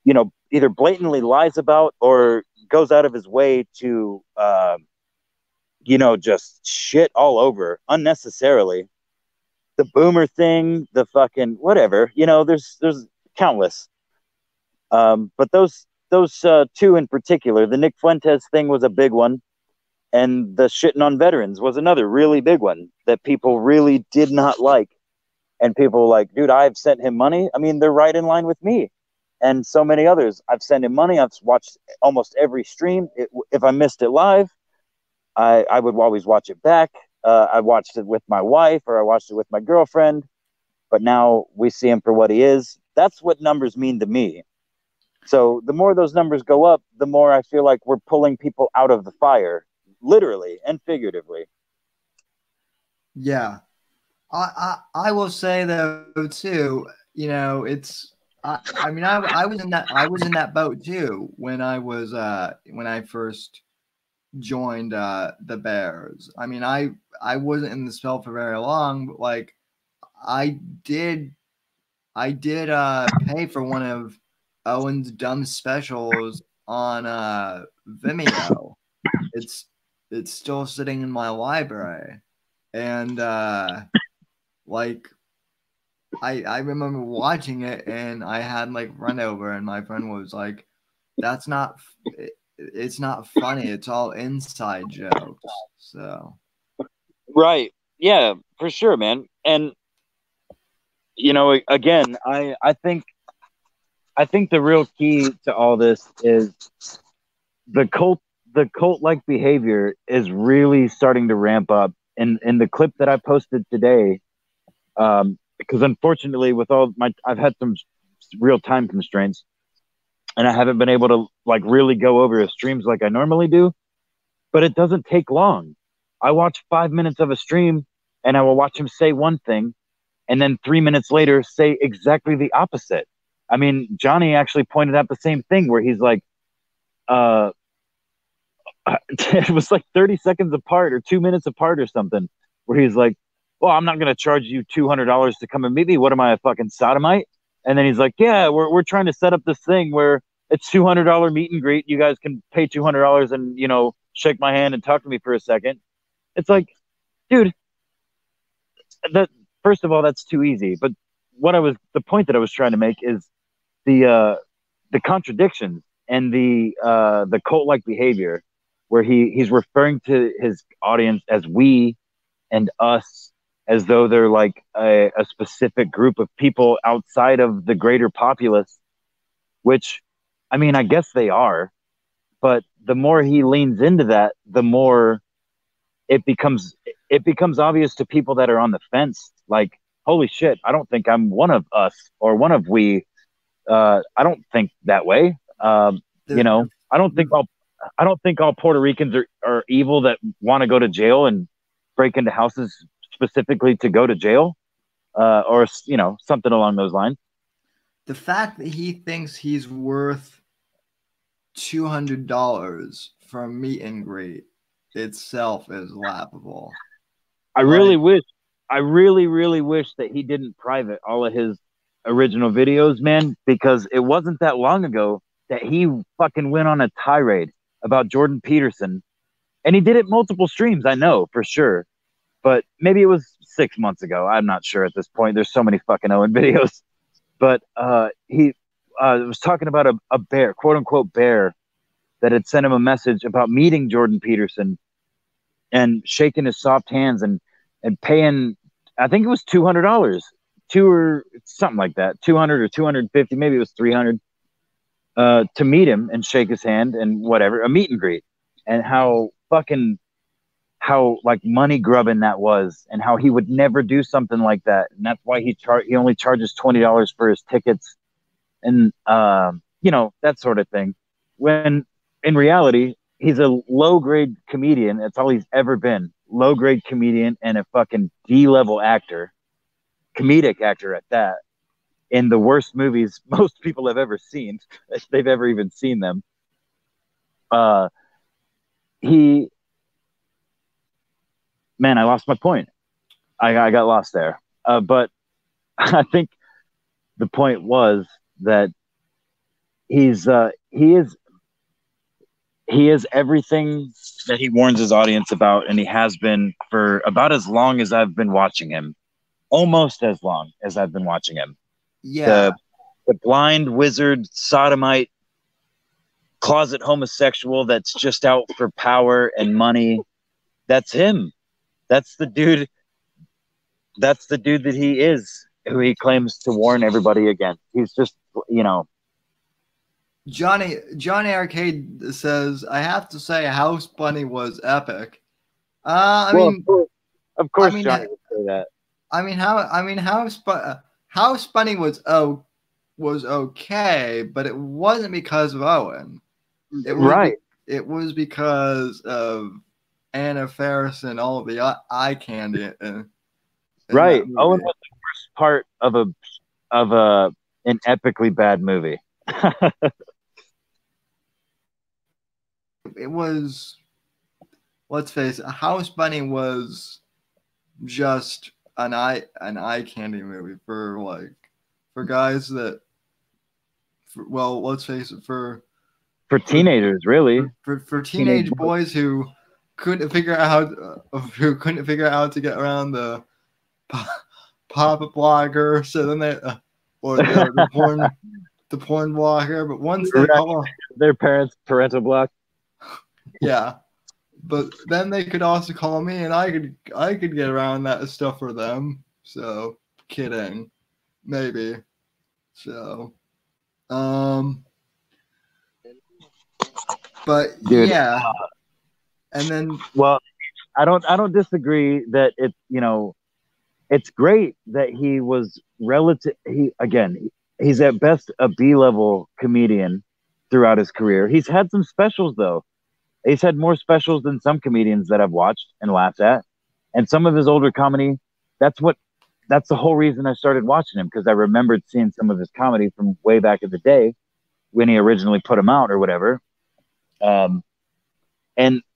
you know, either blatantly lies about or goes out of his way to, you know, just shit all over unnecessarily. The boomer thing, the fucking whatever, you know, there's countless. But those 2 in particular, the Nick Fuentes thing was a big one, and the shitting on veterans was another really big one that people really did not like. And people were like, dude, I've sent him money. I mean, they're right in line with me and so many others. I've sent him money. I've watched almost every stream. If I missed it live, I would always watch it back. I watched it with my wife, or I watched it with my girlfriend. But now we see him for what he is. That's what numbers mean to me. So the more those numbers go up, the more I feel like we're pulling people out of the fire, literally and figuratively. Yeah. I will say though too, you know, it's I mean I was in that boat too when I first joined the Bears. I mean I wasn't in the spell for very long, but like I did pay for one of Owen's dumb specials on Vimeo. It's still sitting in my library. And like I remember watching it and I had like run over and my friend was like, it's not funny, it's all inside jokes. So right, yeah, for sure, man. And you know, again, I think the real key to all this is the cult like behavior is really starting to ramp up. In the clip that I posted today, because unfortunately with I've had some real time constraints and I haven't been able to like really go over his streams like I normally do, but it doesn't take long. I watch 5 minutes of a stream and I will watch him say one thing and then 3 minutes later say exactly the opposite. I mean, Johnny actually pointed out the same thing where he's like, it was like 30 seconds apart or 2 minutes apart or something, where he's like, well, I'm not going to charge you $200 to come and meet me. What am I, a fucking sodomite? And then he's like, yeah, we're trying to set up this thing where it's $200 meet and greet. You guys can pay $200 and, you know, shake my hand and talk to me for a second. It's like, dude, that first of all, that's too easy. But the point that I was trying to make is the contradictions and the cult-like behavior, where he's referring to his audience as we and us, as though they're like a specific group of people outside of the greater populace, which, I mean, I guess they are, but the more he leans into that, the more it becomes obvious to people that are on the fence, like, holy shit, I don't think I'm one of us or one of we. I don't think that way. You know, I don't think all Puerto Ricans are evil that want to go to jail and break into houses specifically to go to jail, or, you know, something along those lines. The fact that he thinks he's worth $200 for a meet and greet itself is laughable. I really wish that he didn't private all of his original videos, man, because it wasn't that long ago that he fucking went on a tirade about Jordan Peterson, and he did it multiple streams. I know for sure, but maybe it was 6 months ago. I'm not sure at this point. There's so many fucking Owen videos, but he was talking about a bear, quote unquote bear, that had sent him a message about meeting Jordan Peterson and shaking his soft hands and paying, I think it was $200, or something like that, 200 or 250, maybe it was 300, to meet him and shake his hand and whatever, a meet and greet, and how like money grubbing that was, and how he would never do something like that, and that's why he only charges $20 for his tickets, and you know, that sort of thing. When in reality, he's a low-grade comedian. That's all he's ever been. Low-grade comedian and a fucking D-level actor, comedic actor at that, in the worst movies most people have ever seen, if they've ever even seen them. Man, I lost my point. I got lost there. But I think the point was that he is everything that he warns his audience about, and he has been for about as long as I've been watching him. Almost as long as I've been watching him. Yeah. The blind wizard, sodomite, closet homosexual that's just out for power and money. That's him. That's the dude. That's the dude that he is, who he claims to warn everybody against. He's just, you know. Johnny Arcade says, I have to say House Bunny was epic. I mean, of course Johnny would say that. House Bunny was okay, but it wasn't because of Owen. It was because of Anna Faris and all of the eye candy. Right. Owen was the worst part of an epically bad movie. It was, let's face it, House Bunny was just an eye candy movie for guys that, let's face it, for teenagers, really, for teenage boys who couldn't figure out how to get around the Papa Blogger, so then they or the porn blogger. But once they call their parents' parental block, yeah. But then they could also call me, and I could get around that stuff for them. So kidding, maybe. So, but dude, yeah. And then, well, I don't disagree that it's, you know, it's great that he was he's at best a B-level comedian throughout his career. He's had some specials though. He's had more specials than some comedians that I've watched and laughed at. And some of his older comedy, that's the whole reason I started watching him, because I remembered seeing some of his comedy from way back in the day when he originally put him out or whatever. And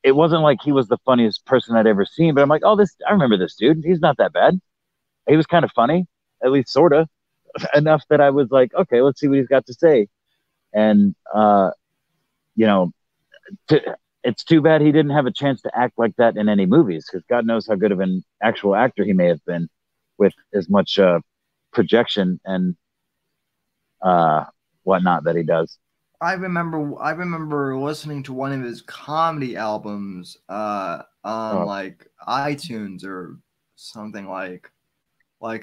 it wasn't like he was the funniest person I'd ever seen, but I'm like, I remember this dude. He's not that bad. He was kind of funny, at least sort of, enough that I was like, okay, let's see what he's got to say. And you know, it's too bad he didn't have a chance to act like that in any movies, because God knows how good of an actual actor he may have been with as much projection and whatnot that he does. I remember listening to one of his comedy albums on like iTunes or something like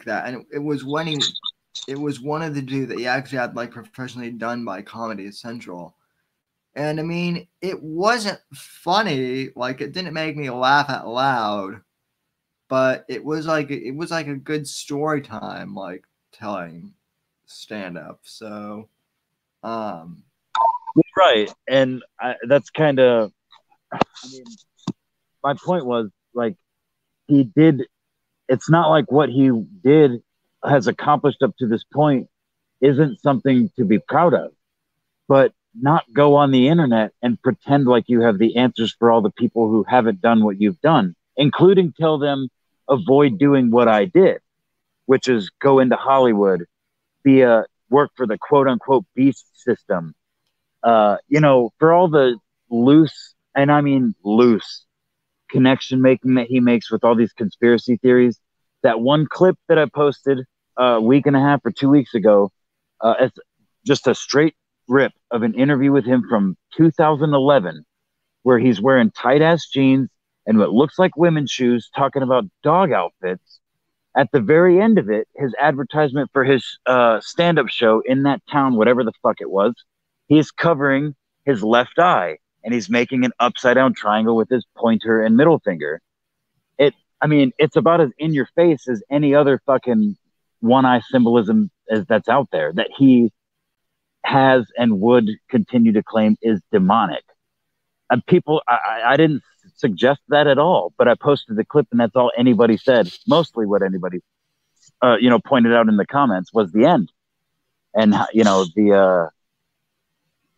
that, and it was one of the two that he actually had like professionally done by Comedy Central. And I mean, it wasn't funny, like it didn't make me laugh out loud, but it was like a good story time, like telling stand up. So right. And that's kind of, I mean, my point was, like, it's not like what he did has accomplished up to this point isn't something to be proud of, but not go on the internet and pretend like you have the answers for all the people who haven't done what you've done, including tell them avoid doing what I did, which is go into Hollywood, work for the quote unquote beast system. For all the loose, and I mean loose, connection making that he makes with all these conspiracy theories. That one clip that I posted a week and a half or 2 weeks ago, it's just a straight rip of an interview with him from 2011, where he's wearing tight ass jeans and what looks like women's shoes, talking about dog outfits. At the very end of it, his advertisement for his stand-up show in that town, whatever the fuck it was, he's covering his left eye and he's making an upside down triangle with his pointer and middle finger. It's about as in your face as any other fucking one eye symbolism that's out there that he has and would continue to claim is demonic. And I didn't suggest that at all, but I posted the clip and that's all anybody said. Mostly what anybody, pointed out in the comments was the end. And, well,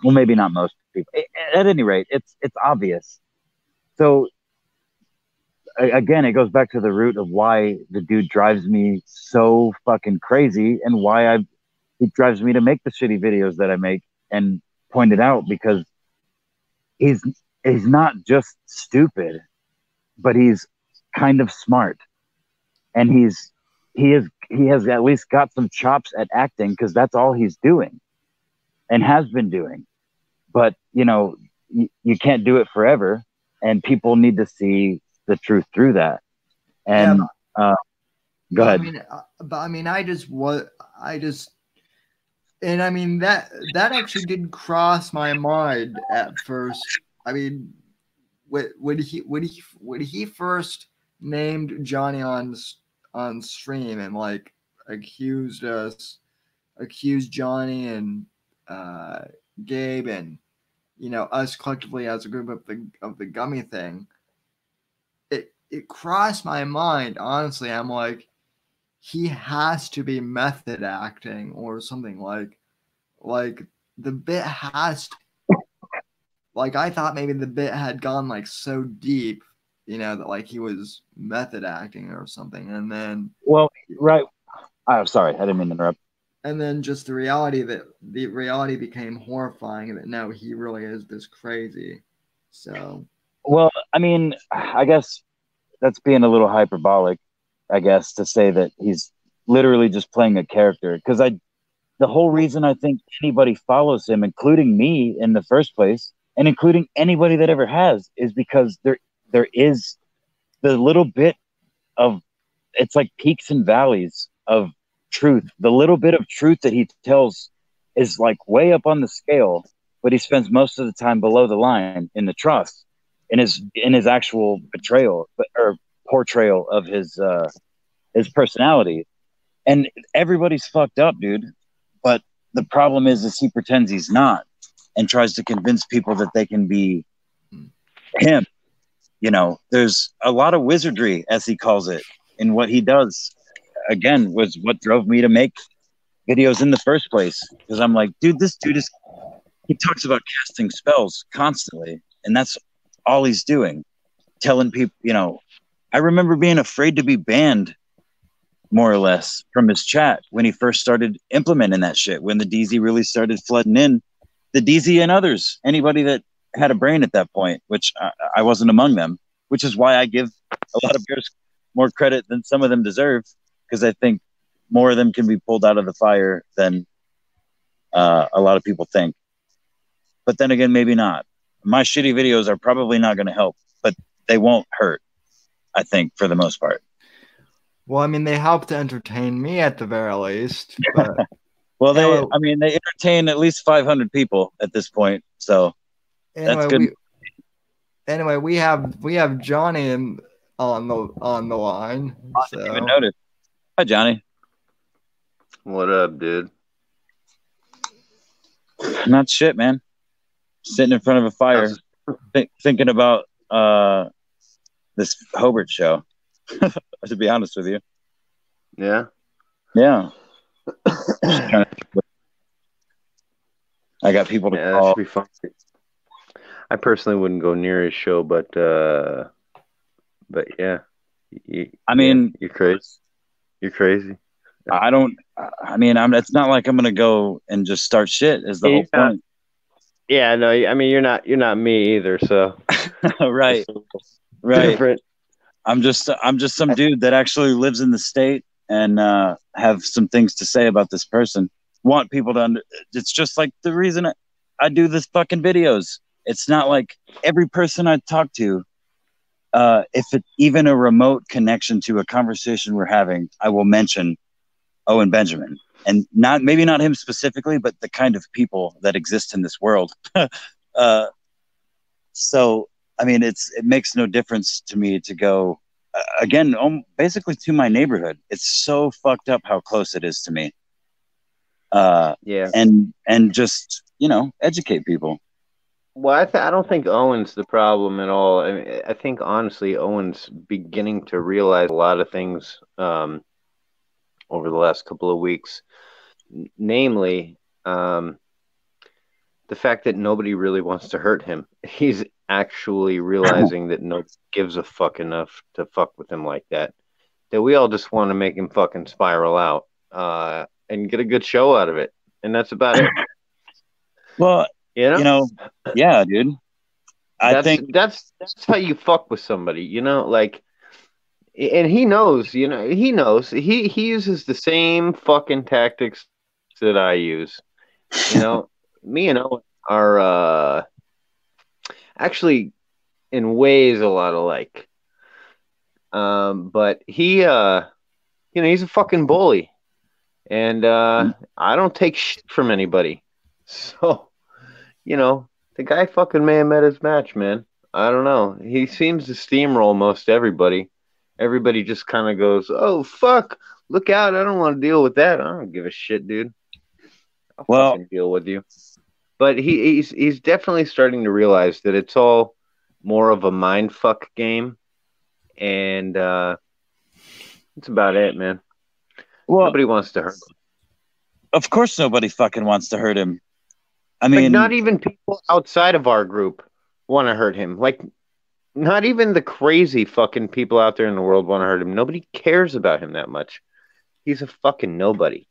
maybe not most people. At any rate, it's obvious. So again, it goes back to the root of why the dude drives me so fucking crazy and why he drives me to make the shitty videos that I make and point it out, because he's not just stupid, but he's kind of smart, and he has at least got some chops at acting, because that's all he's doing and has been doing. But you can't do it forever, and people need to see the truth through that. And go ahead. That actually did cross my mind at first. I mean, when he first named Johnny on stream and like accused Johnny and Gabe and us collectively as a group of the gummy thing, it crossed my mind, honestly. I'm like, he has to be method acting or something, like the bit has to, like, I thought maybe the bit had gone like so deep, that like he was method acting or something. And then, well, right. I'm sorry, I didn't mean to interrupt. And then just the reality became horrifying, that no, he really is this crazy. So, well, I mean, I guess that's being a little hyperbolic, I guess, to say that he's literally just playing a character. Because the whole reason I think anybody follows him, including me in the first place, and including anybody that ever has, is because there is the little bit of, it's like peaks and valleys of truth. The little bit of truth that he tells is like way up on the scale, but he spends most of the time below the line in the trough, in his actual betrayal or portrayal of his personality. And everybody's fucked up, dude. But the problem is he pretends he's not and tries to convince people that they can be him. There's a lot of wizardry, as he calls it, in what he does. Again, was what drove me to make videos in the first place. Because I'm like, dude, this dude he talks about casting spells constantly. And that's all he's doing. Telling people, I remember being afraid to be banned, more or less, from his chat when he first started implementing that shit. When the DZ really started flooding in, the DZ and others, anybody that had a brain at that point, which I wasn't among them, which is why I give a lot of bears more credit than some of them deserve, because I think more of them can be pulled out of the fire than a lot of people think. But then again, maybe not. My shitty videos are probably not going to help, but they won't hurt, I think, for the most part. Well, I mean, they help to entertain me at the very least. But well, anyway, they entertain at least 500 people at this point, so that's good. We have Johnny on the line. I didn't even notice. Hi, Johnny. What up, dude? Not shit, man. Sitting in front of a fire, thinking about this Hobart show. To be honest with you. Yeah. Yeah. I got people to call. That should be fun. I personally wouldn't go near his show, but yeah. You're crazy. You're crazy. It's not like I'm gonna go and just start shit. Is the whole point? Yeah, no. I mean, you're not me either. So right. Different. I'm just some dude that actually lives in the state and have some things to say about this person. Want people to it's just like the reason I do this fucking videos. It's not like every person I talk to, if it's even a remote connection to a conversation we're having, I will mention Owen Benjamin, and maybe not him specifically, but the kind of people that exist in this world. So, I mean, it makes no difference to me to go again, basically to my neighborhood. It's so fucked up how close it is to me. Yeah, and just educate people. Well, I don't think Owen's the problem at all. I mean, I think honestly, Owen's beginning to realize a lot of things over the last couple of weeks, namely the fact that nobody really wants to hurt him. He's actually realizing that nobody gives a fuck enough to fuck with him like that. That we all just want to make him fucking spiral out and get a good show out of it, and that's about it. Well, yeah, dude. I think that's how you fuck with somebody, like, and he knows, he uses the same fucking tactics that I use. Me and Owen are actually in ways a lot alike. But he, he's a fucking bully, and I don't take shit from anybody. So, the guy fucking may have met his match, man. I don't know. He seems to steamroll most everybody. Everybody just kind of goes, "Oh fuck, look out! I don't want to deal with that. I don't give a shit, dude. I'll fucking deal with you." But he's definitely starting to realize that it's all more of a mind fuck game, and that's about it, man. Well, nobody wants to hurt him. Of course, nobody fucking wants to hurt him. I mean, not even people outside of our group want to hurt him. Like, not even the crazy fucking people out there in the world want to hurt him. Nobody cares about him that much. He's a fucking nobody.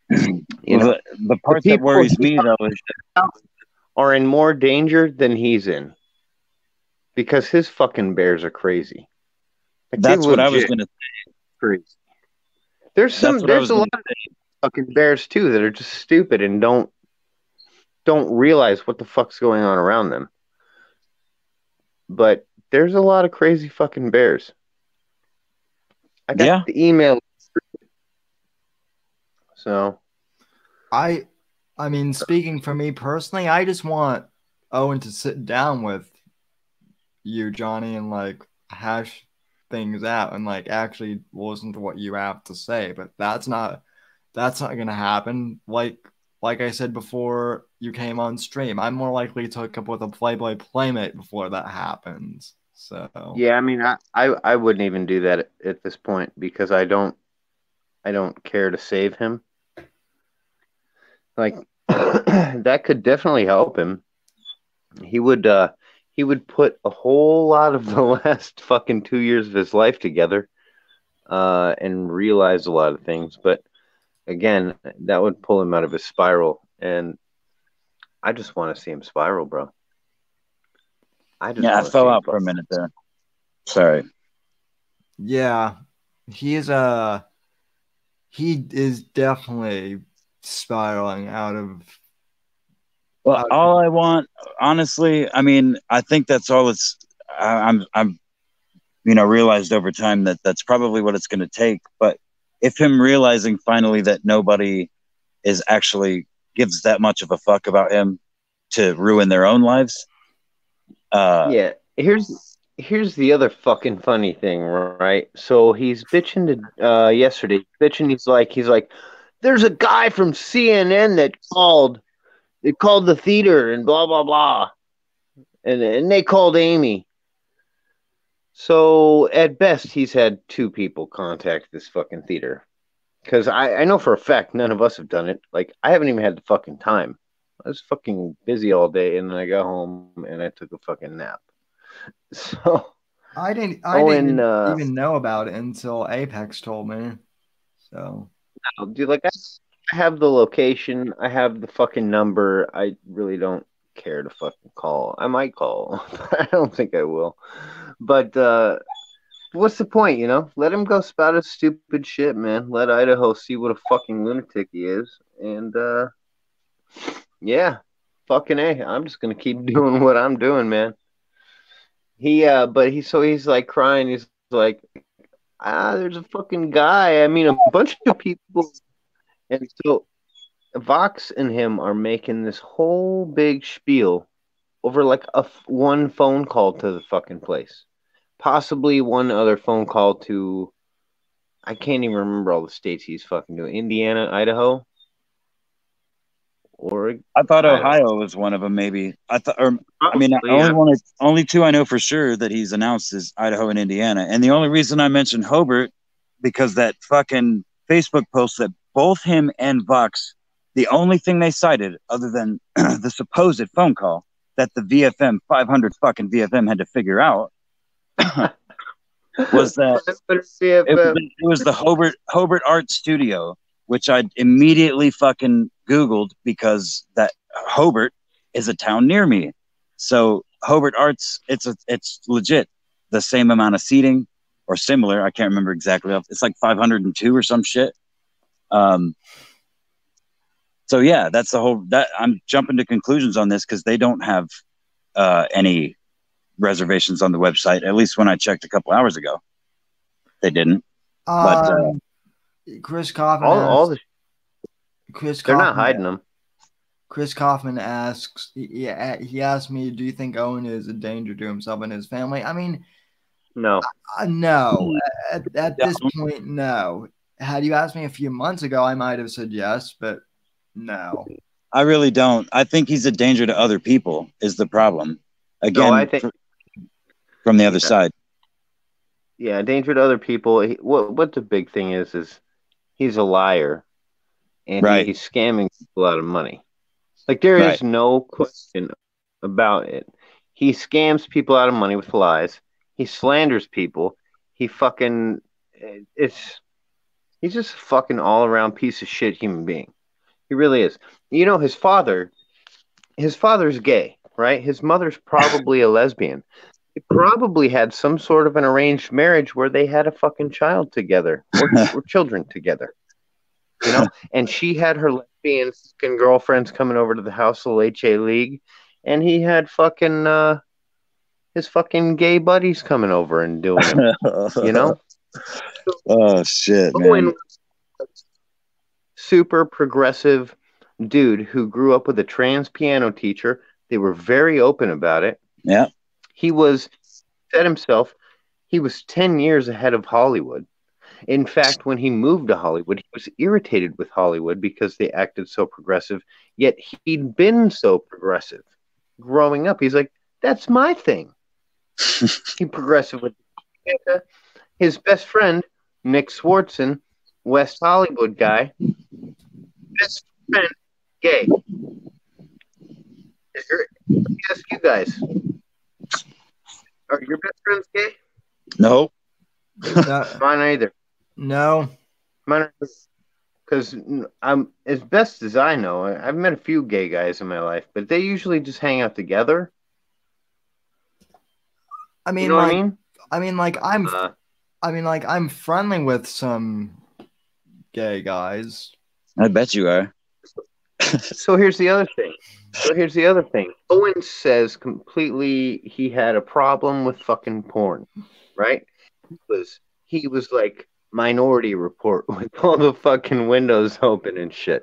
The part that worries me, though, is are in more danger than he's in, because his fucking bears are crazy. Like, that's what I was going to say. Crazy. There's a lot of fucking bears too that are just stupid and don't realize what the fuck's going on around them. But there's a lot of crazy fucking bears. I got the email. So, I mean, speaking for me personally, I just want Owen to sit down with you, Johnny, and like hash things out and like actually listen to what you have to say. But that's not gonna happen. Like I said before you came on stream, I'm more likely to hook up with a Playboy Playmate before that happens. So yeah, I mean, I wouldn't even do that at this point, because I don't care to save him. Like, that could definitely help him. He would put a whole lot of the last fucking 2 years of his life together and realize a lot of things. But again, that would pull him out of his spiral. And I just want to see him spiral, bro. I just Yeah, I want to fell see him out for a minute there. Sorry. Yeah, he is he is definitely spiraling out of. Well, all I want, honestly, I mean, I think that's all it's. I'm realized over time that that's probably what it's going to take. But if him realizing finally that nobody is actually gives that much of a fuck about him to ruin their own lives. Yeah, here's the other fucking funny thing, right? So he's bitching to yesterday, bitching. He's like, there's a guy from CNN that called. They called the theater and blah blah blah, and they called Amy. So at best, he's had two people contact this fucking theater. Because I know for a fact none of us have done it. Like, I haven't even had the fucking time. I was fucking busy all day, and then I got home and I took a fucking nap. So I didn't even know about it until Apex told me. So, dude, like I have the location, I have the fucking number. I really don't care to fucking call. I might call, but I don't think I will. But what's the point, Let him go spout his stupid shit, man. Let Idaho see what a fucking lunatic he is. And yeah, fucking A. I'm just gonna keep doing what I'm doing, man. He's like crying. He's like, there's a fucking guy. I mean, a bunch of people. And so Vox and him are making this whole big spiel over like one phone call to the fucking place. Possibly one other phone call to, I can't even remember all the states he's fucking doing. Indiana, Idaho, Oregon. I thought Ohio was one of them. Maybe only two I know for sure that he's announced is Idaho and Indiana. And the only reason I mentioned Hobart because that fucking Facebook post that both him and Vox, the only thing they cited other than the supposed phone call that the VFM 500 fucking VFM had to figure out was that it was the Hobart Art Studio, which I immediately fucking Googled because that Hobart is a town near me. So Hobart Arts, it's legit the same amount of seating or similar. I can't remember exactly. It's like 502 or some shit. So yeah, that's the whole. That I'm jumping to conclusions on this because they don't have any reservations on the website. At least when I checked a couple hours ago, they didn't. But Chris Kaufman. They're not hiding them. Chris Kaufman asks. He asked me, "Do you think Owen is a danger to himself and his family?" I mean, no. No. At this point, no. Had you asked me a few months ago, I might have said yes, but no. I really don't. I think he's a danger to other people is the problem. Again, I think, from the other side. Yeah, danger to other people. What the big thing is he's a liar, and he's scamming people out of money. Like, there is no question about it. He scams people out of money with lies. He slanders people. He's just a fucking all-around piece of shit human being. He really is. His father's gay, right? His mother's probably a lesbian. They probably had some sort of an arranged marriage where they had a fucking child together or children together. And she had her lesbian fucking girlfriends coming over to the house, the HA League, and he had fucking his fucking gay buddies coming over and doing it. Oh shit, man. Super progressive dude who grew up with a trans piano teacher. They were very open about it. Yeah. He said himself, he was 10 years ahead of Hollywood. In fact, when he moved to Hollywood, he was irritated with Hollywood because they acted so progressive, yet he'd been so progressive. Growing up, he's like, that's my thing. He progressive with his best friend, Nick Swartzen, West Hollywood guy, best friend, gay. Let me ask you guys, are your best friends gay? No. Mine either. No. Mine are. Because I'm as best as I know, I've met a few gay guys in my life, but they usually just hang out together. I mean, You know what I like, mean? I'm friendly with some gay guys. I bet you are. So here's the other thing. Owen says completely he had a problem with fucking porn, right? He was like Minority Report with all the fucking windows open and shit,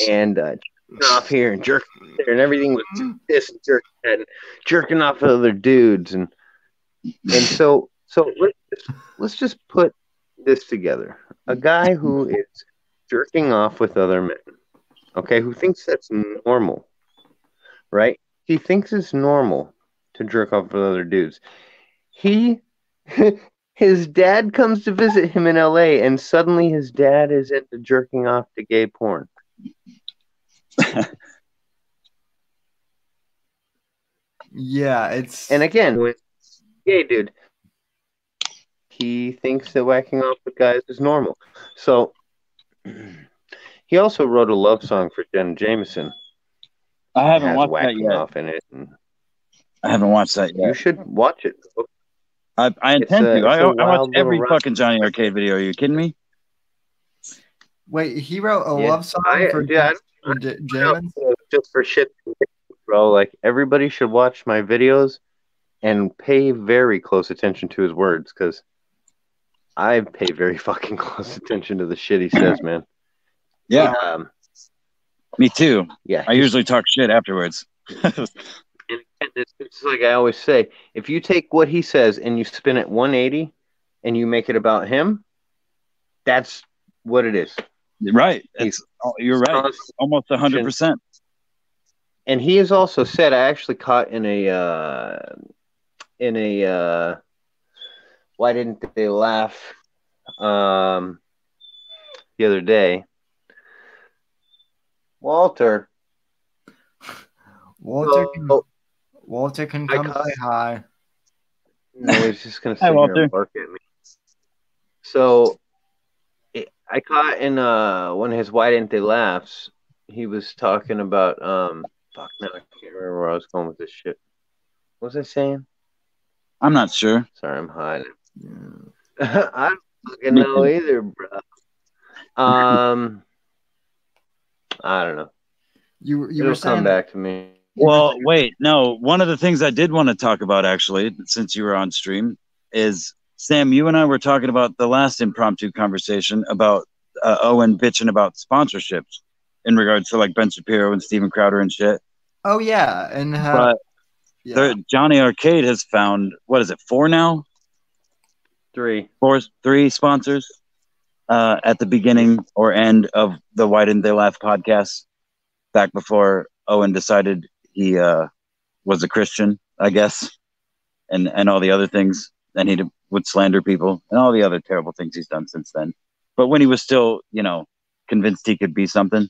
and jerking off here and jerking there, and everything was this and jerking off other dudes, and so let's just put this together. A guy who is jerking off with other men, okay, who thinks that's normal, right? He thinks it's normal to jerk off with other dudes. His dad comes to visit him in LA, and suddenly his dad is into jerking off to gay porn. Yeah, it's And again, with gay dude, he thinks that whacking off with guys is normal. So he also wrote a love song for Jenna Jameson. I haven't Has watched that whacking yet. off in it. And I haven't watched that you yet. should watch it. I intend to. I watch wild every little fucking Johnny Arcade video. Are you kidding me? wait. He wrote a Yeah, love song for Jamin. just for shit, bro. Like everybody should watch my videos and pay very close attention to his words, because I pay very fucking close attention to the shit he says, man. Yeah, me too. Yeah. I usually talk shit afterwards. And it's like I always say, if you take what he says and you spin it 180 and you make it about him, that's what it is. Right. You're right. Almost 100%. And he has also said, I actually caught in a Why Didn't They Laugh the other day. Walter can come say hi. No, he's just gonna sit Hi, here Walter. and bark at me. So I caught in one of his Why Didn't They Laughs, he was talking about fuck, now I can't remember where I was going with this shit. What was I saying? I'm not sure. Sorry, I'm hiding. I don't fucking know either, bro. I don't know. You were It'll saying come back to me. Well, wait, no. One of the things I did want to talk about, actually, since you were on stream, is Sam, you and I were talking about the last impromptu conversation about Owen bitching about sponsorships in regards to like Ben Shapiro and Steven Crowder and shit. Oh yeah, and how? But Johnny Arcade has found, what is it, 4 now? 3 sponsors at the beginning or end of the Why Didn't They Laugh podcast, back before Owen decided he was a Christian, I guess, and all the other things, and he would slander people and all the other terrible things he's done since then. But when he was still, convinced he could be something,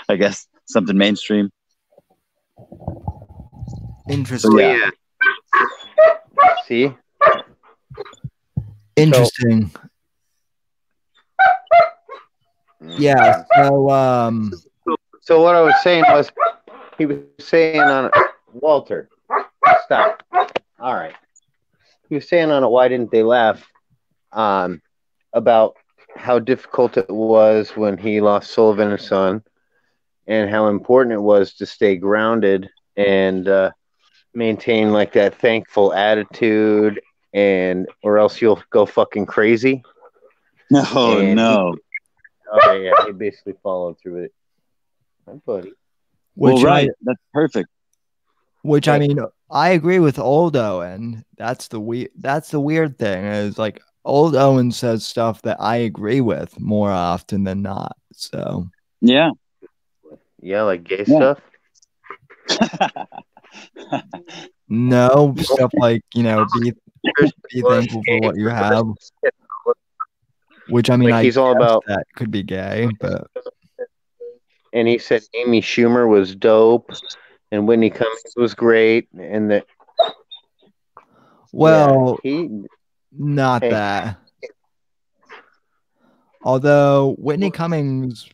I guess, something mainstream. Interesting. So, yeah. See? Interesting. Yeah. So what I was saying was, he was saying on Walter, stop. All right. He was saying on it, Why Didn't They Laugh? About how difficult it was when he lost Sullivan and Son, and how important it was to stay grounded and maintain like that thankful attitude, or else you'll go fucking crazy. No. He basically followed through with it. My buddy. That's perfect. Which I mean, I agree with old Owen. That's the weird thing is like old Owen says stuff that I agree with more often than not. So yeah, like gay stuff. No, stuff like be thankful for what you have. Which I mean, like he's all about that could be gay, but. And he said Amy Schumer was dope, and Whitney Cummings was great, and that. Well, not that. Although Whitney Cummings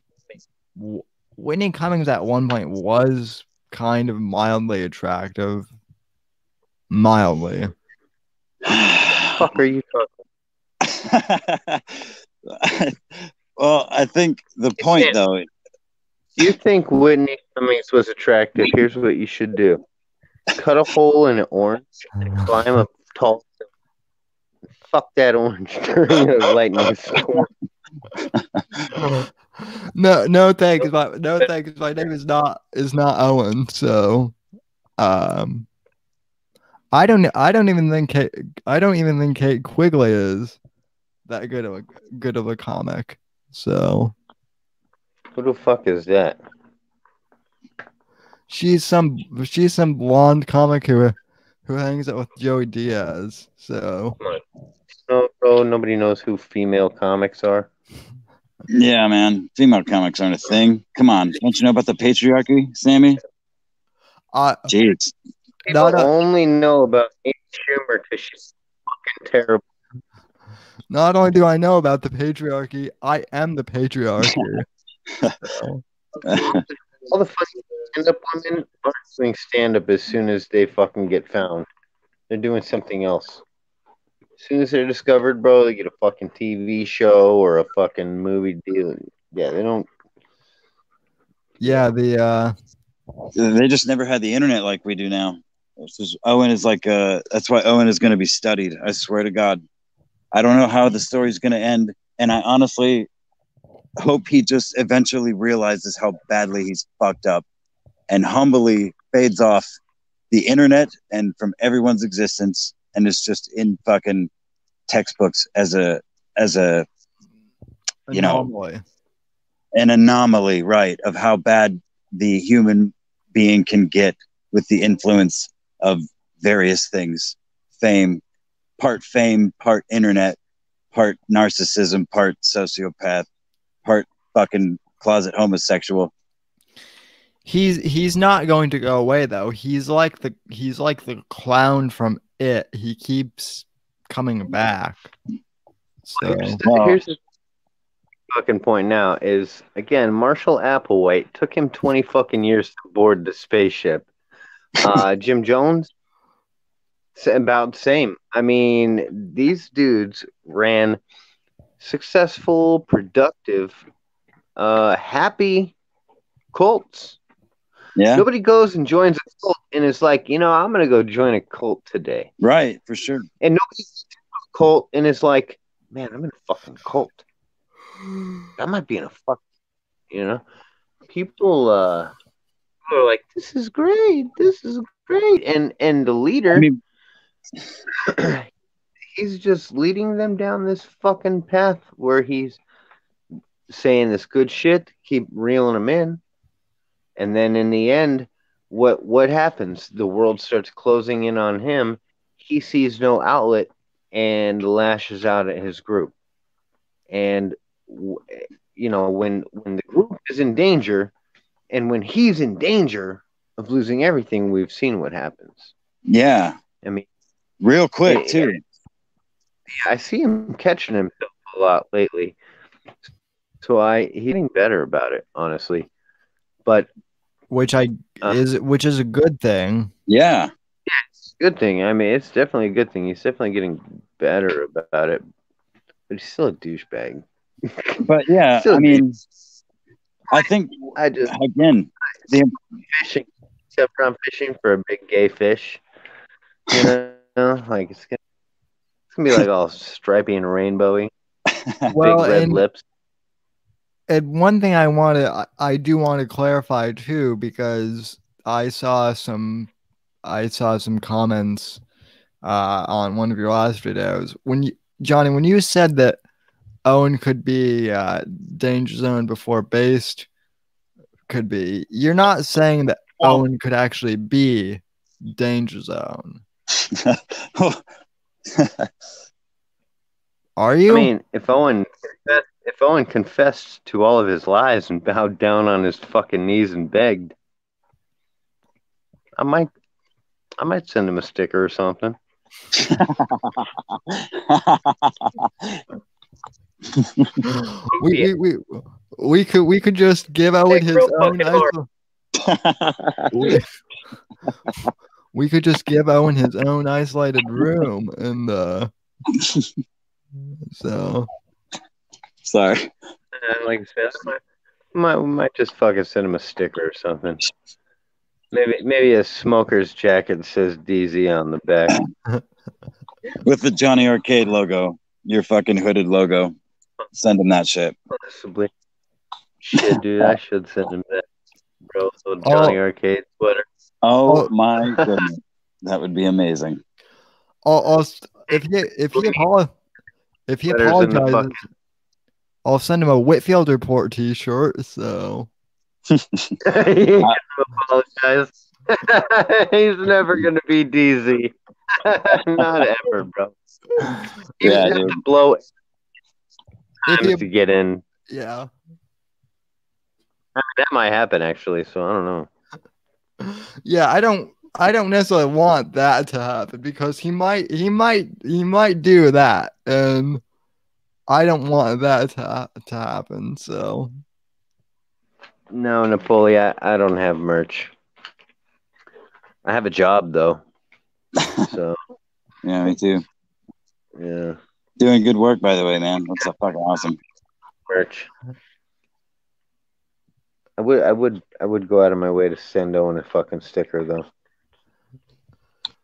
at one point was kind of mildly attractive. Mildly. Fuck are you talking? Well, I think the point, though. You think Whitney Cummings was attractive? Here's what you should do: cut a hole in an orange and climb up tall. Fuck that orange during a lightning storm. No thanks. My name is not Owen. So, I don't even think Kate Quigley is that good of a comic. So, Who the fuck is that? she's some blonde comic who hangs out with Joey Diaz. So, No, bro, nobody knows who female comics are. Yeah, man. Female comics aren't a thing. Come on. Don't you know about the patriarchy, Sammy? Jeez. People only know about Amy Schumer because she's fucking terrible. Not only do I know about the patriarchy, I am the patriarchy. All the funny stand-up women aren't doing stand-up as soon as they fucking get found. They're doing something else. As soon as they're discovered, bro, they get a fucking TV show or a fucking movie deal. Yeah, they don't. Yeah, they just never had the internet like we do now. Owen is like that's why Owen is going to be studied. I swear to God. I don't know how the story's going to end, and I honestly hope he just eventually realizes how badly he's fucked up and humbly fades off the internet and from everyone's existence, and is just in fucking textbooks as a you know, an anomaly, right, of how bad the human being can get with the influence of various things. Fame, part internet, part narcissism, part sociopath, part fucking closet homosexual. He's not going to go away though. He's like the clown from It. He keeps coming back. So here's the fucking point now is, again, Marshall Applewhite took him 20 fucking years to board the spaceship. Jim Jones, about the same. I mean, these dudes ran successful, productive, happy cults. Yeah. Nobody goes and joins a cult and is like, I'm going to go join a cult today. Right, for sure. And nobody goes to a cult and is like, man, I'm in a fucking cult. I might be in a fuck, People are like, this is great. And the leader, he's just leading them down this fucking path where he's saying this good shit, keep reeling them in. And then in the end, what happens? The world starts closing in on him. He sees no outlet and lashes out at his group. And when the group is in danger, and when he's in danger of losing everything, we've seen what happens. Yeah, I mean, real quick too. I see him catching himself a lot lately, so he's getting better about it, honestly. But which is a good thing. Yeah, it's a good thing. I mean, it's definitely a good thing. He's definitely getting better about it, but he's still a douchebag. But yeah, I mean, I think again, fishing, except for I'm fishing for a big gay fish. Like it's gonna be like all stripy and rainbowy. Well, big red lips. And one thing I do want to clarify too, because I saw some comments on one of your last videos Johnny, when you said that Owen could be Danger Zone before Based could be, you're not saying that Owen could actually be Danger Zone. Are you? I mean, if Owen confessed to all of his lies and bowed down on his fucking knees and begged, I might send him a sticker or something. we could just give Owen his own we could just give Owen his own isolated room, and so sorry. Like I said, we might just fucking send him a sticker or something. Maybe a smoker's jacket that says DZ on the back. With the Johnny Arcade logo, your fucking hooded logo. Send him that shit. Possibly. Shit, dude, I should send him that. Bro, so Johnny Arcade sweater. Oh my goodness. That would be amazing. If he apologizes, I'll send him a Whitfield Report t-shirt, so He ain't gonna apologize. He's never gonna be DZ. Not ever, bro. He's gonna blow times to get in. Yeah. That might happen actually, so I don't know. Yeah, I don't necessarily want that to happen because he might do that, and I don't want that to happen. So no, Napoleon, I don't have merch. I have a job though. So yeah, me too. Yeah, doing good work by the way, man. That's so fucking awesome. Merch. I would go out of my way to send Owen a fucking sticker though.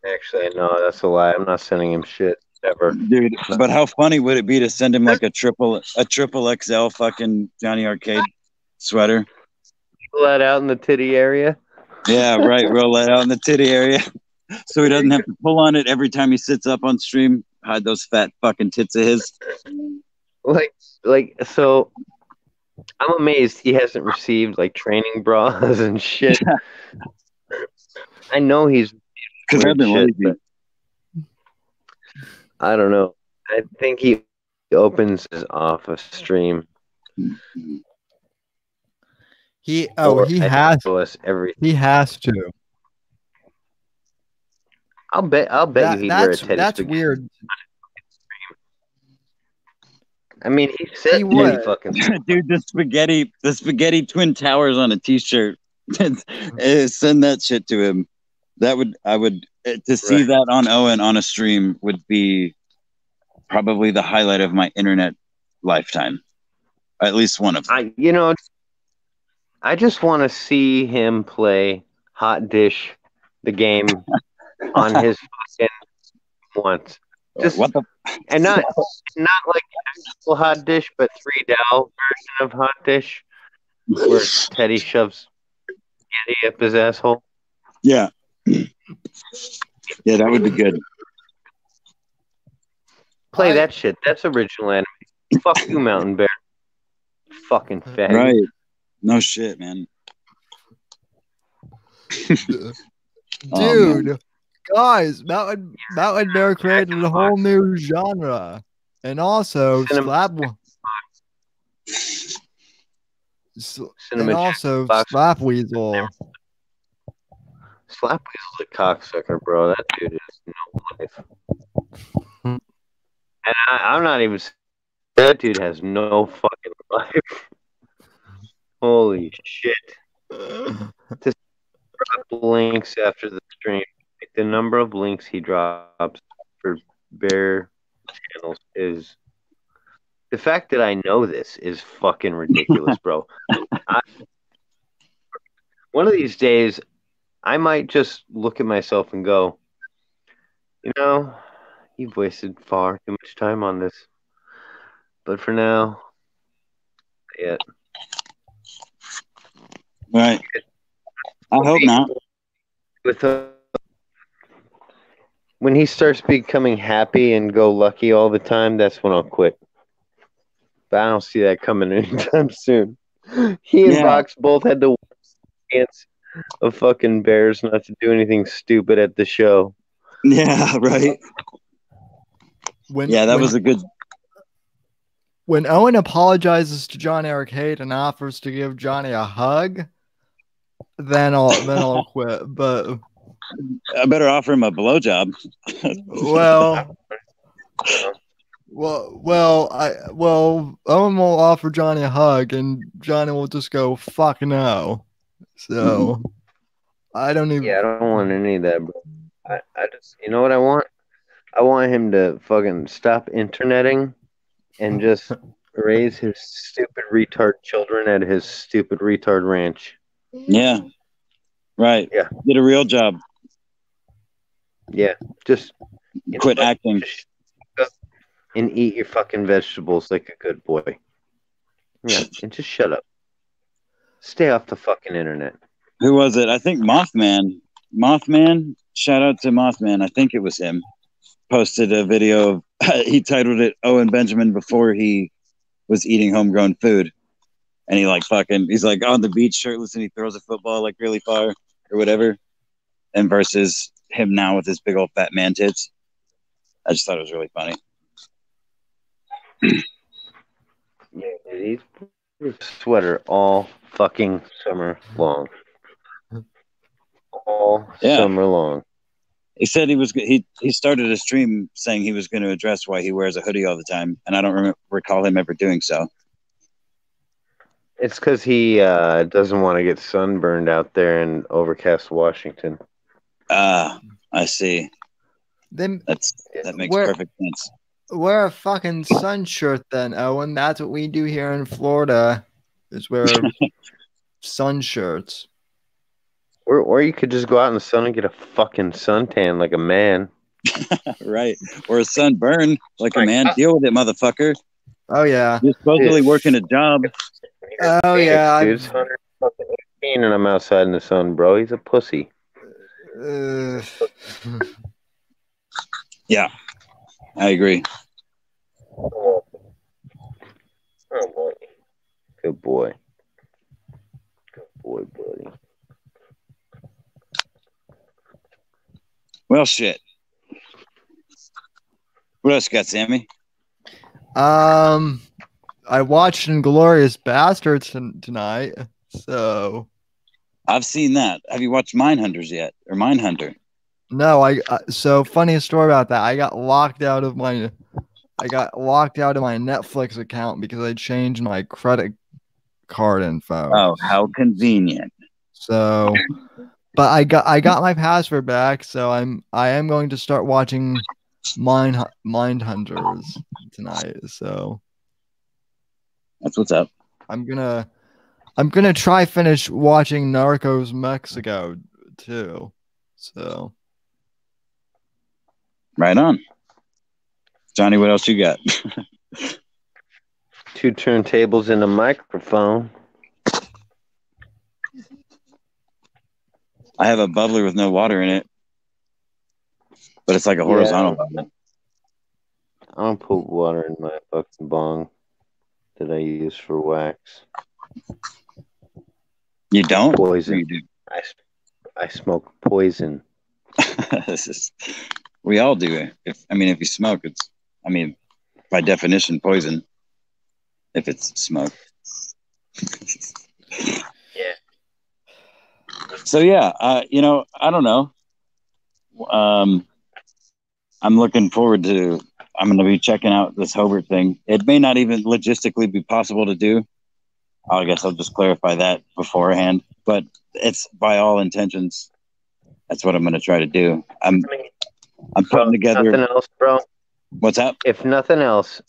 Actually, no, that's a lie. I'm not sending him shit ever, dude. But how funny would it be to send him like a triple XL fucking Johnny Arcade sweater? Let out in the titty area. Yeah, right. Roll that out in the titty area, so he doesn't have to pull on it every time he sits up on stream. Hide those fat fucking tits of his. So. I'm amazed he hasn't received like training bras and shit. I know he's because I've been lazy. I don't know. I think he opens his office stream. He has to. I'll bet you he'd wear a teddy. That's weird. I mean, he said he would. Fucking dude, the spaghetti twin towers on a t-shirt. Send that shit to him. I would to see that on Owen on a stream would be probably the highlight of my internet lifetime. At least one of them. I just want to see him play Hot Dish, the game, on his fucking once. Just, what the? And not like actual Hot Dish, but 3DAO version of Hot Dish, where Teddy shoves spaghetti up his asshole. Yeah. Yeah, that would be good. Play that shit. That's original anime. Fuck you, Mountain Bear. Fucking faggot. Right. No shit, man. Dude. Guys, Mountain Bear created a whole new genre, and also Slap Weasel. Slap Weasel's a cocksucker, bro. That dude is no life. And I'm not even. That dude has no fucking life. Holy shit! Just drop links after the stream. The number of links he drops for bear channels is the fact that I know this is fucking ridiculous, bro. One of these days, I might just look at myself and go, you've wasted far too much time on this. But for now, yeah. Right. I hope not. When he starts becoming happy and go lucky all the time, that's when I'll quit. But I don't see that coming anytime soon. He and Box both had the chance of fucking bears not to do anything stupid at the show. Yeah, right. That was a good. When Owen apologizes to Johnny Arcade and offers to give Johnny a hug, then I'll quit. But I better offer him a blowjob. Well, Owen will offer Johnny a hug, and Johnny will just go, "Fuck no." So I don't even. Yeah, I don't want any of that, bro. I just, you know what I want? I want him to fucking stop interneting and just raise his stupid retard children at his stupid retard ranch. Yeah. Right. Yeah. Get a real job. Yeah, just Quit acting. Just shut up and eat your fucking vegetables like a good boy. Yeah, and just shut up. Stay off the fucking internet. Who was it? I think Mothman. Mothman. Shout out to Mothman. I think it was him. Posted a video of, he titled it Owen Benjamin before he was eating homegrown food. And he's like on the beach shirtless and he throws a football like really far or whatever. And versus him now with his big old fat man tits. I just thought it was really funny. Yeah, dude, he's sweater all fucking summer long. All summer long. He said he started a stream saying he was going to address why he wears a hoodie all the time, and I don't recall him ever doing so. It's because he doesn't want to get sunburned out there in overcast Washington. I see. Then that makes perfect sense. Wear a fucking sun shirt then, Owen. That's what we do here in Florida. Is wear sun shirts. Or you could just go out in the sun and get a fucking suntan like a man. Right. Or a sunburn like a man. Deal with it, motherfucker. Oh, yeah. You're supposedly working a job. Oh, yeah. Dude, it's 118 and I'm outside in the sun, bro. He's a pussy. Yeah. I agree. Oh, boy. Good boy. Good boy, buddy. Well, shit. What else you got, Sammy? I watched Inglourious Bastards tonight, so I've seen that. Have you watched Mindhunters yet, or Mindhunter? No, so funny story about that. I got locked out of my Netflix account because I changed my credit card info. Oh, how convenient. So, but I got my password back, so I am going to start watching Mindhunters tonight. So that's what's up. I'm gonna try finish watching Narcos Mexico too. So right on. Johnny, what else you got? 2 turntables and a microphone. I have a bubbler with no water in it, but it's like a horizontal bubbler. I don't put water in my fucking bong that I use for wax. You don't? Poison. You do. I smoke poison. We all do. If you smoke, it's, by definition, poison. If it's smoke. Yeah. So yeah, I don't know. I'm looking forward to. I'm going to be checking out this Hobart thing. It may not even logistically be possible to do. I guess I'll just clarify that beforehand. But it's by all intentions. That's what I'm going to try to do. I'm putting together. Nothing else, bro. What's up? If nothing else,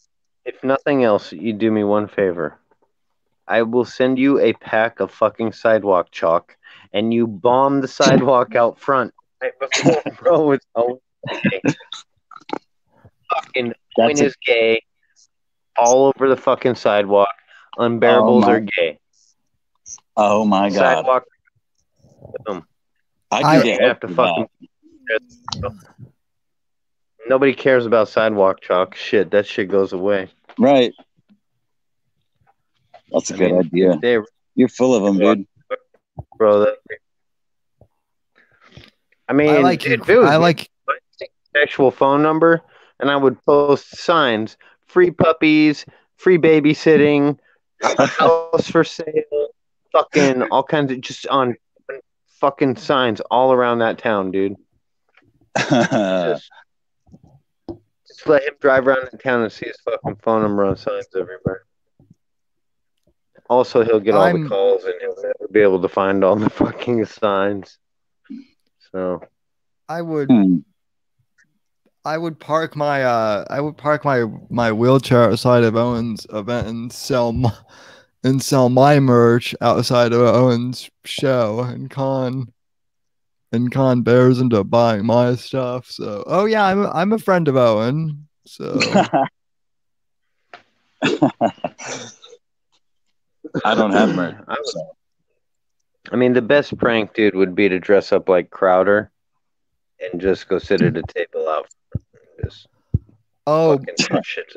you do me one favor. I will send you a pack of fucking sidewalk chalk, and you bomb the sidewalk out front. Right before, bro, it's okay. Fucking point is gay. All over the fucking sidewalk. Unbearables are gay. Oh my god. Sidewalk. I have to fucking. Nobody cares about sidewalk chalk. Shit, that shit goes away. Right. That's a good idea. You're full of them, dude. Bro, I like actual phone number, and I would post signs: free puppies, free babysitting, house for sale, fucking all kinds of just on fucking signs all around that town, dude. Just let him drive around in town and see his fucking phone number on signs everywhere. Also, he'll get all the calls and he'll never be able to find all the fucking signs. So I would park my wheelchair outside of Owen's event and sell my merch outside of Owen's show and con Bears into buying my stuff. So yeah, I'm a friend of Owen. So I don't have merch. I mean, the best prank, dude, would be to dress up like Crowder and just go sit at a table out. Just fucking crush it.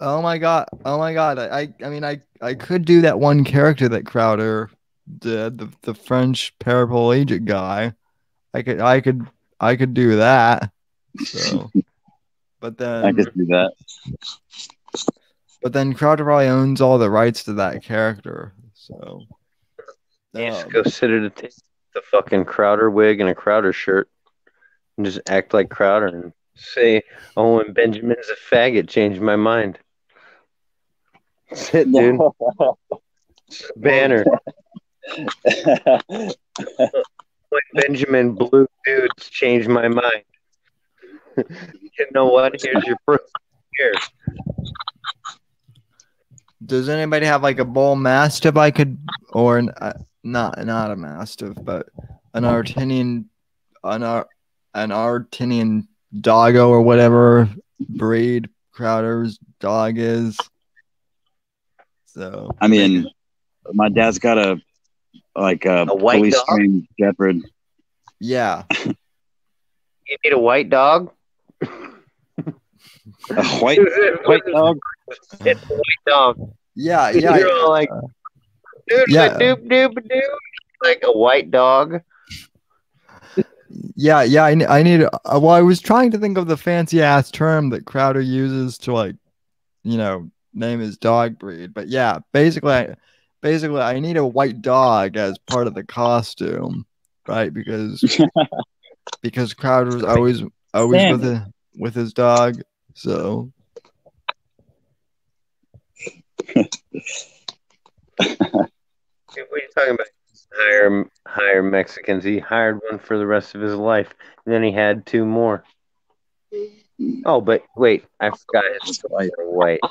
Oh my god! I mean, I could do that one character that Crowder did, the French paraplegic guy. I could do that. So, but then I could do that. But then Crowder probably owns all the rights to that character. So you just go sit at a table with a fucking Crowder wig and a Crowder shirt, and just act like Crowder and say, "Oh, and Benjamin's a faggot." Changed my mind. That's it, dude. Banner. Like Benjamin Blue Dudes changed my mind. You know what? Here's your proof. Here. Does anybody have like a bull mastiff I could, or not a mastiff, but an Artinian doggo or whatever breed Crowder's dog is? So I mean, my dad's got a white police dog? trained shepherd. Yeah. You need a white dog? A white dog? It's a white dog. Yeah. You're all like, dude, doop, like a white dog. Yeah. I need. Well, I was trying to think of the fancy ass term that Crowder uses to name his dog breed, but yeah, basically, I need a white dog as part of the costume, right? Because Crowder's always with his dog, so. What are you talking about? Hire Mexicans. He hired one for the rest of his life, and then he had two more. Oh, but wait, I forgot his white.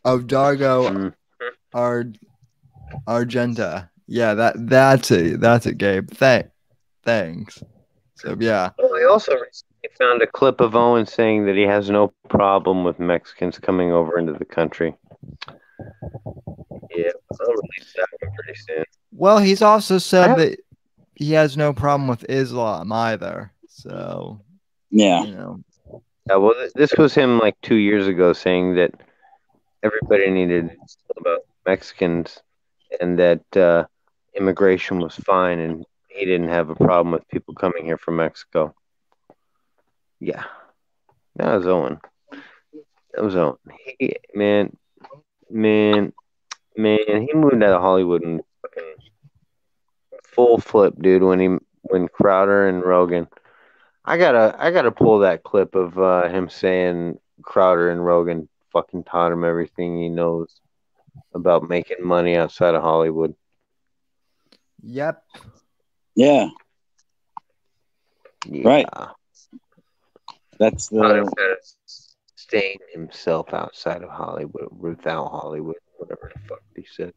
Dargo Argenta. Yeah, that's it, Gabe. Thanks. So yeah. Oh, I also recently found a clip of Owen saying that he has no problem with Mexicans coming over into the country. Yeah, I'll release that one pretty soon. Well, he's also said that he has no problem with Islam either. So yeah. Yeah, well, this was him like 2 years ago saying that everybody needed to know about Mexicans and that immigration was fine and he didn't have a problem with people coming here from Mexico. Yeah, that was Owen. He, man, he moved out of Hollywood and fucking full flip, dude. When Crowder and Rogan. I gotta pull that clip of him saying Crowder and Rogan fucking taught him everything he knows about making money outside of Hollywood. Yep. Yeah. Right. That's the staying himself outside of Hollywood, without Hollywood, whatever the fuck he said.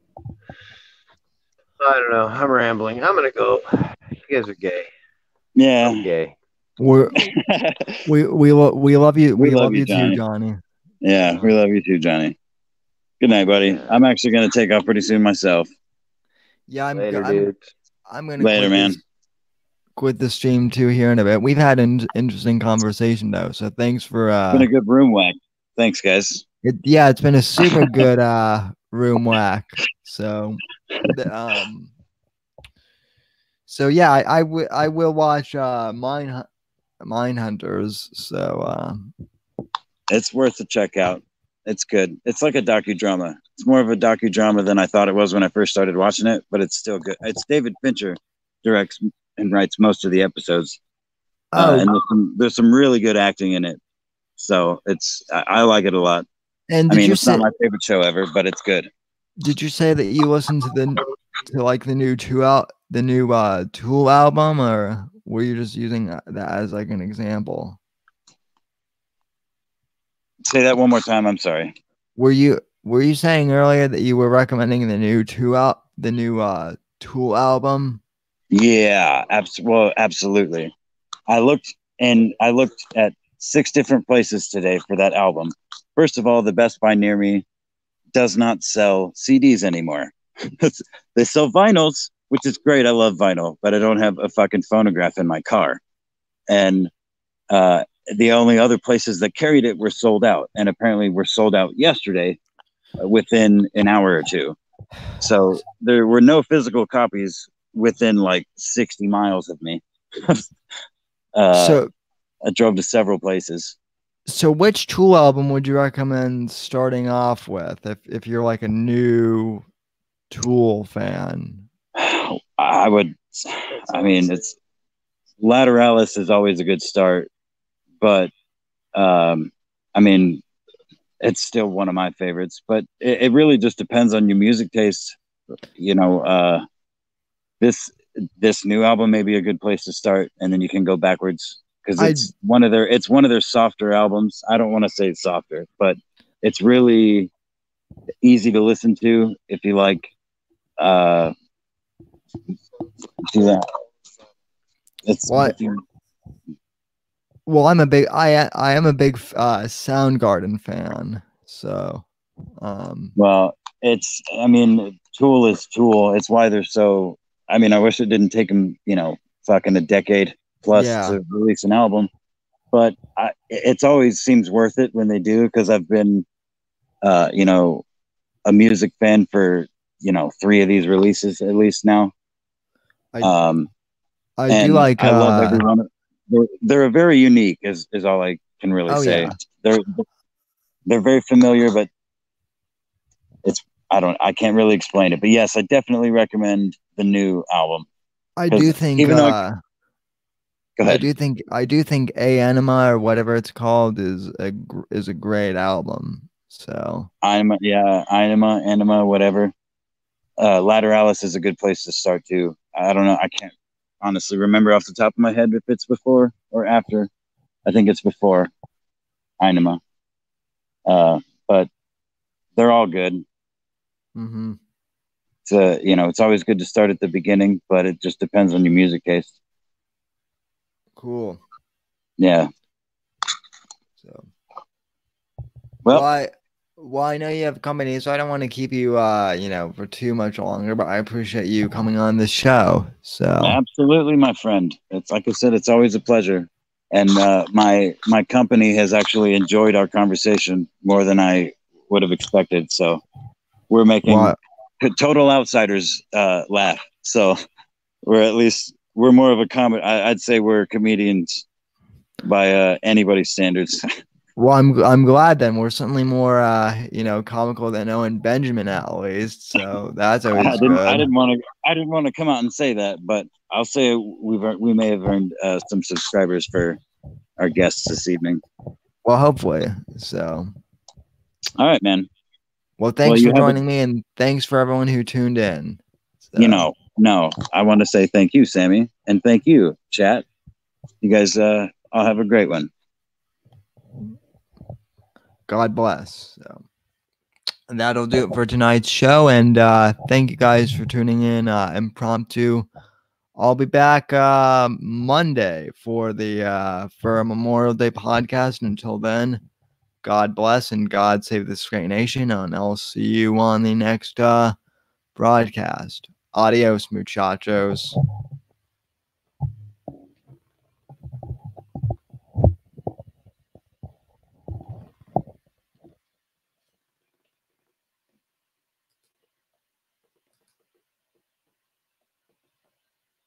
I don't know. I'm rambling. I'm gonna go. You guys are gay. Yeah. I'm gay. We love you. We love you Johnny. too, Johnny. Yeah, we love you too, Johnny. Good night, buddy. I'm actually gonna take off pretty soon myself. Yeah, I'm gonna later, man. Quit the stream too here in a bit. We've had an interesting conversation though, so thanks for. It's been a good room whack. Thanks, guys. It's been a super good room whack. So, so yeah, I will watch Mindhunters. So it's worth a check out. It's good. It's like a docudrama. It's more of a docudrama than I thought it was when I first started watching it, but it's still good. It's David Fincher directs and writes most of the episodes. Oh, And there's some really good acting in it. So I like it a lot. and I did mean, you it's say not my favorite show ever, but it's good. did you say that you listened to the new Tool album, or were you just using that as like an example? Say that one more time. I'm sorry. Were you saying earlier that you were recommending the new Tool album? Yeah, well, absolutely. I looked at 6 different places today for that album. First of all, the Best Buy near me does not sell CDs anymore. They sell vinyls, which is great. I love vinyl, but I don't have a fucking phonograph in my car. And the only other places that carried it were sold out, and apparently were sold out yesterday within an hour or two. So there were no physical copies within like 60 miles of me. So I drove to several places. So which Tool album would you recommend starting off with if you're like a new Tool fan? I mean, it's Lateralis is always a good start, but I mean, it's still one of my favorites, but it really just depends on your music taste. You know, this new album may be a good place to start, and then you can go backwards because it's one of their softer albums. I don't want to say softer, but it's really easy to listen to if you like do that. It's what? Well, I am a big Soundgarden fan, so well, I mean, Tool is Tool. It's why they're so. I mean, I wish it didn't take them, fucking a decade plus to release an album, but it's always seems worth it when they do, because I've been, a music fan for 3 of these releases at least now. I do like. I love every one of. They're very unique, is all I can really say. Yeah. They're very familiar, but I can't really explain it. But yes, I definitely recommend the new album. I do think even though go ahead. I do think Anima or whatever it's called is a great album. So Anima, whatever. Lateralis is a good place to start too. I don't know. I can't honestly remember off the top of my head if it's before or after. I think it's before Anima. But they're all good. Mm-hmm. It's always good to start at the beginning, but it just depends on your music taste. Cool. Yeah. So, well, I know you have company, so I don't want to keep you, for too much longer. But I appreciate you coming on the show. So absolutely, my friend. It's like I said, it's always a pleasure. And my company has actually enjoyed our conversation more than I would have expected. So we're making total outsiders laugh. So we're more of a comedy. I'd say we're comedians by anybody's standards. Well, I'm glad then. We're certainly more comical than Owen Benjamin at least. So that's always good. I didn't want to come out and say that, but I'll say we may have earned some subscribers for our guests this evening. Well, hopefully. So. All right, man. Well, thanks for joining me, and thanks for everyone who tuned in. So. No, I want to say thank you, Sammy, and thank you, chat. You guys all have a great one. God bless. So, and that'll do it for tonight's show. And thank you guys for tuning in. Impromptu. I'll be back Monday for a Memorial Day podcast. And until then, God bless and God save this great nation. And I'll see you on the next broadcast. Adios, muchachos.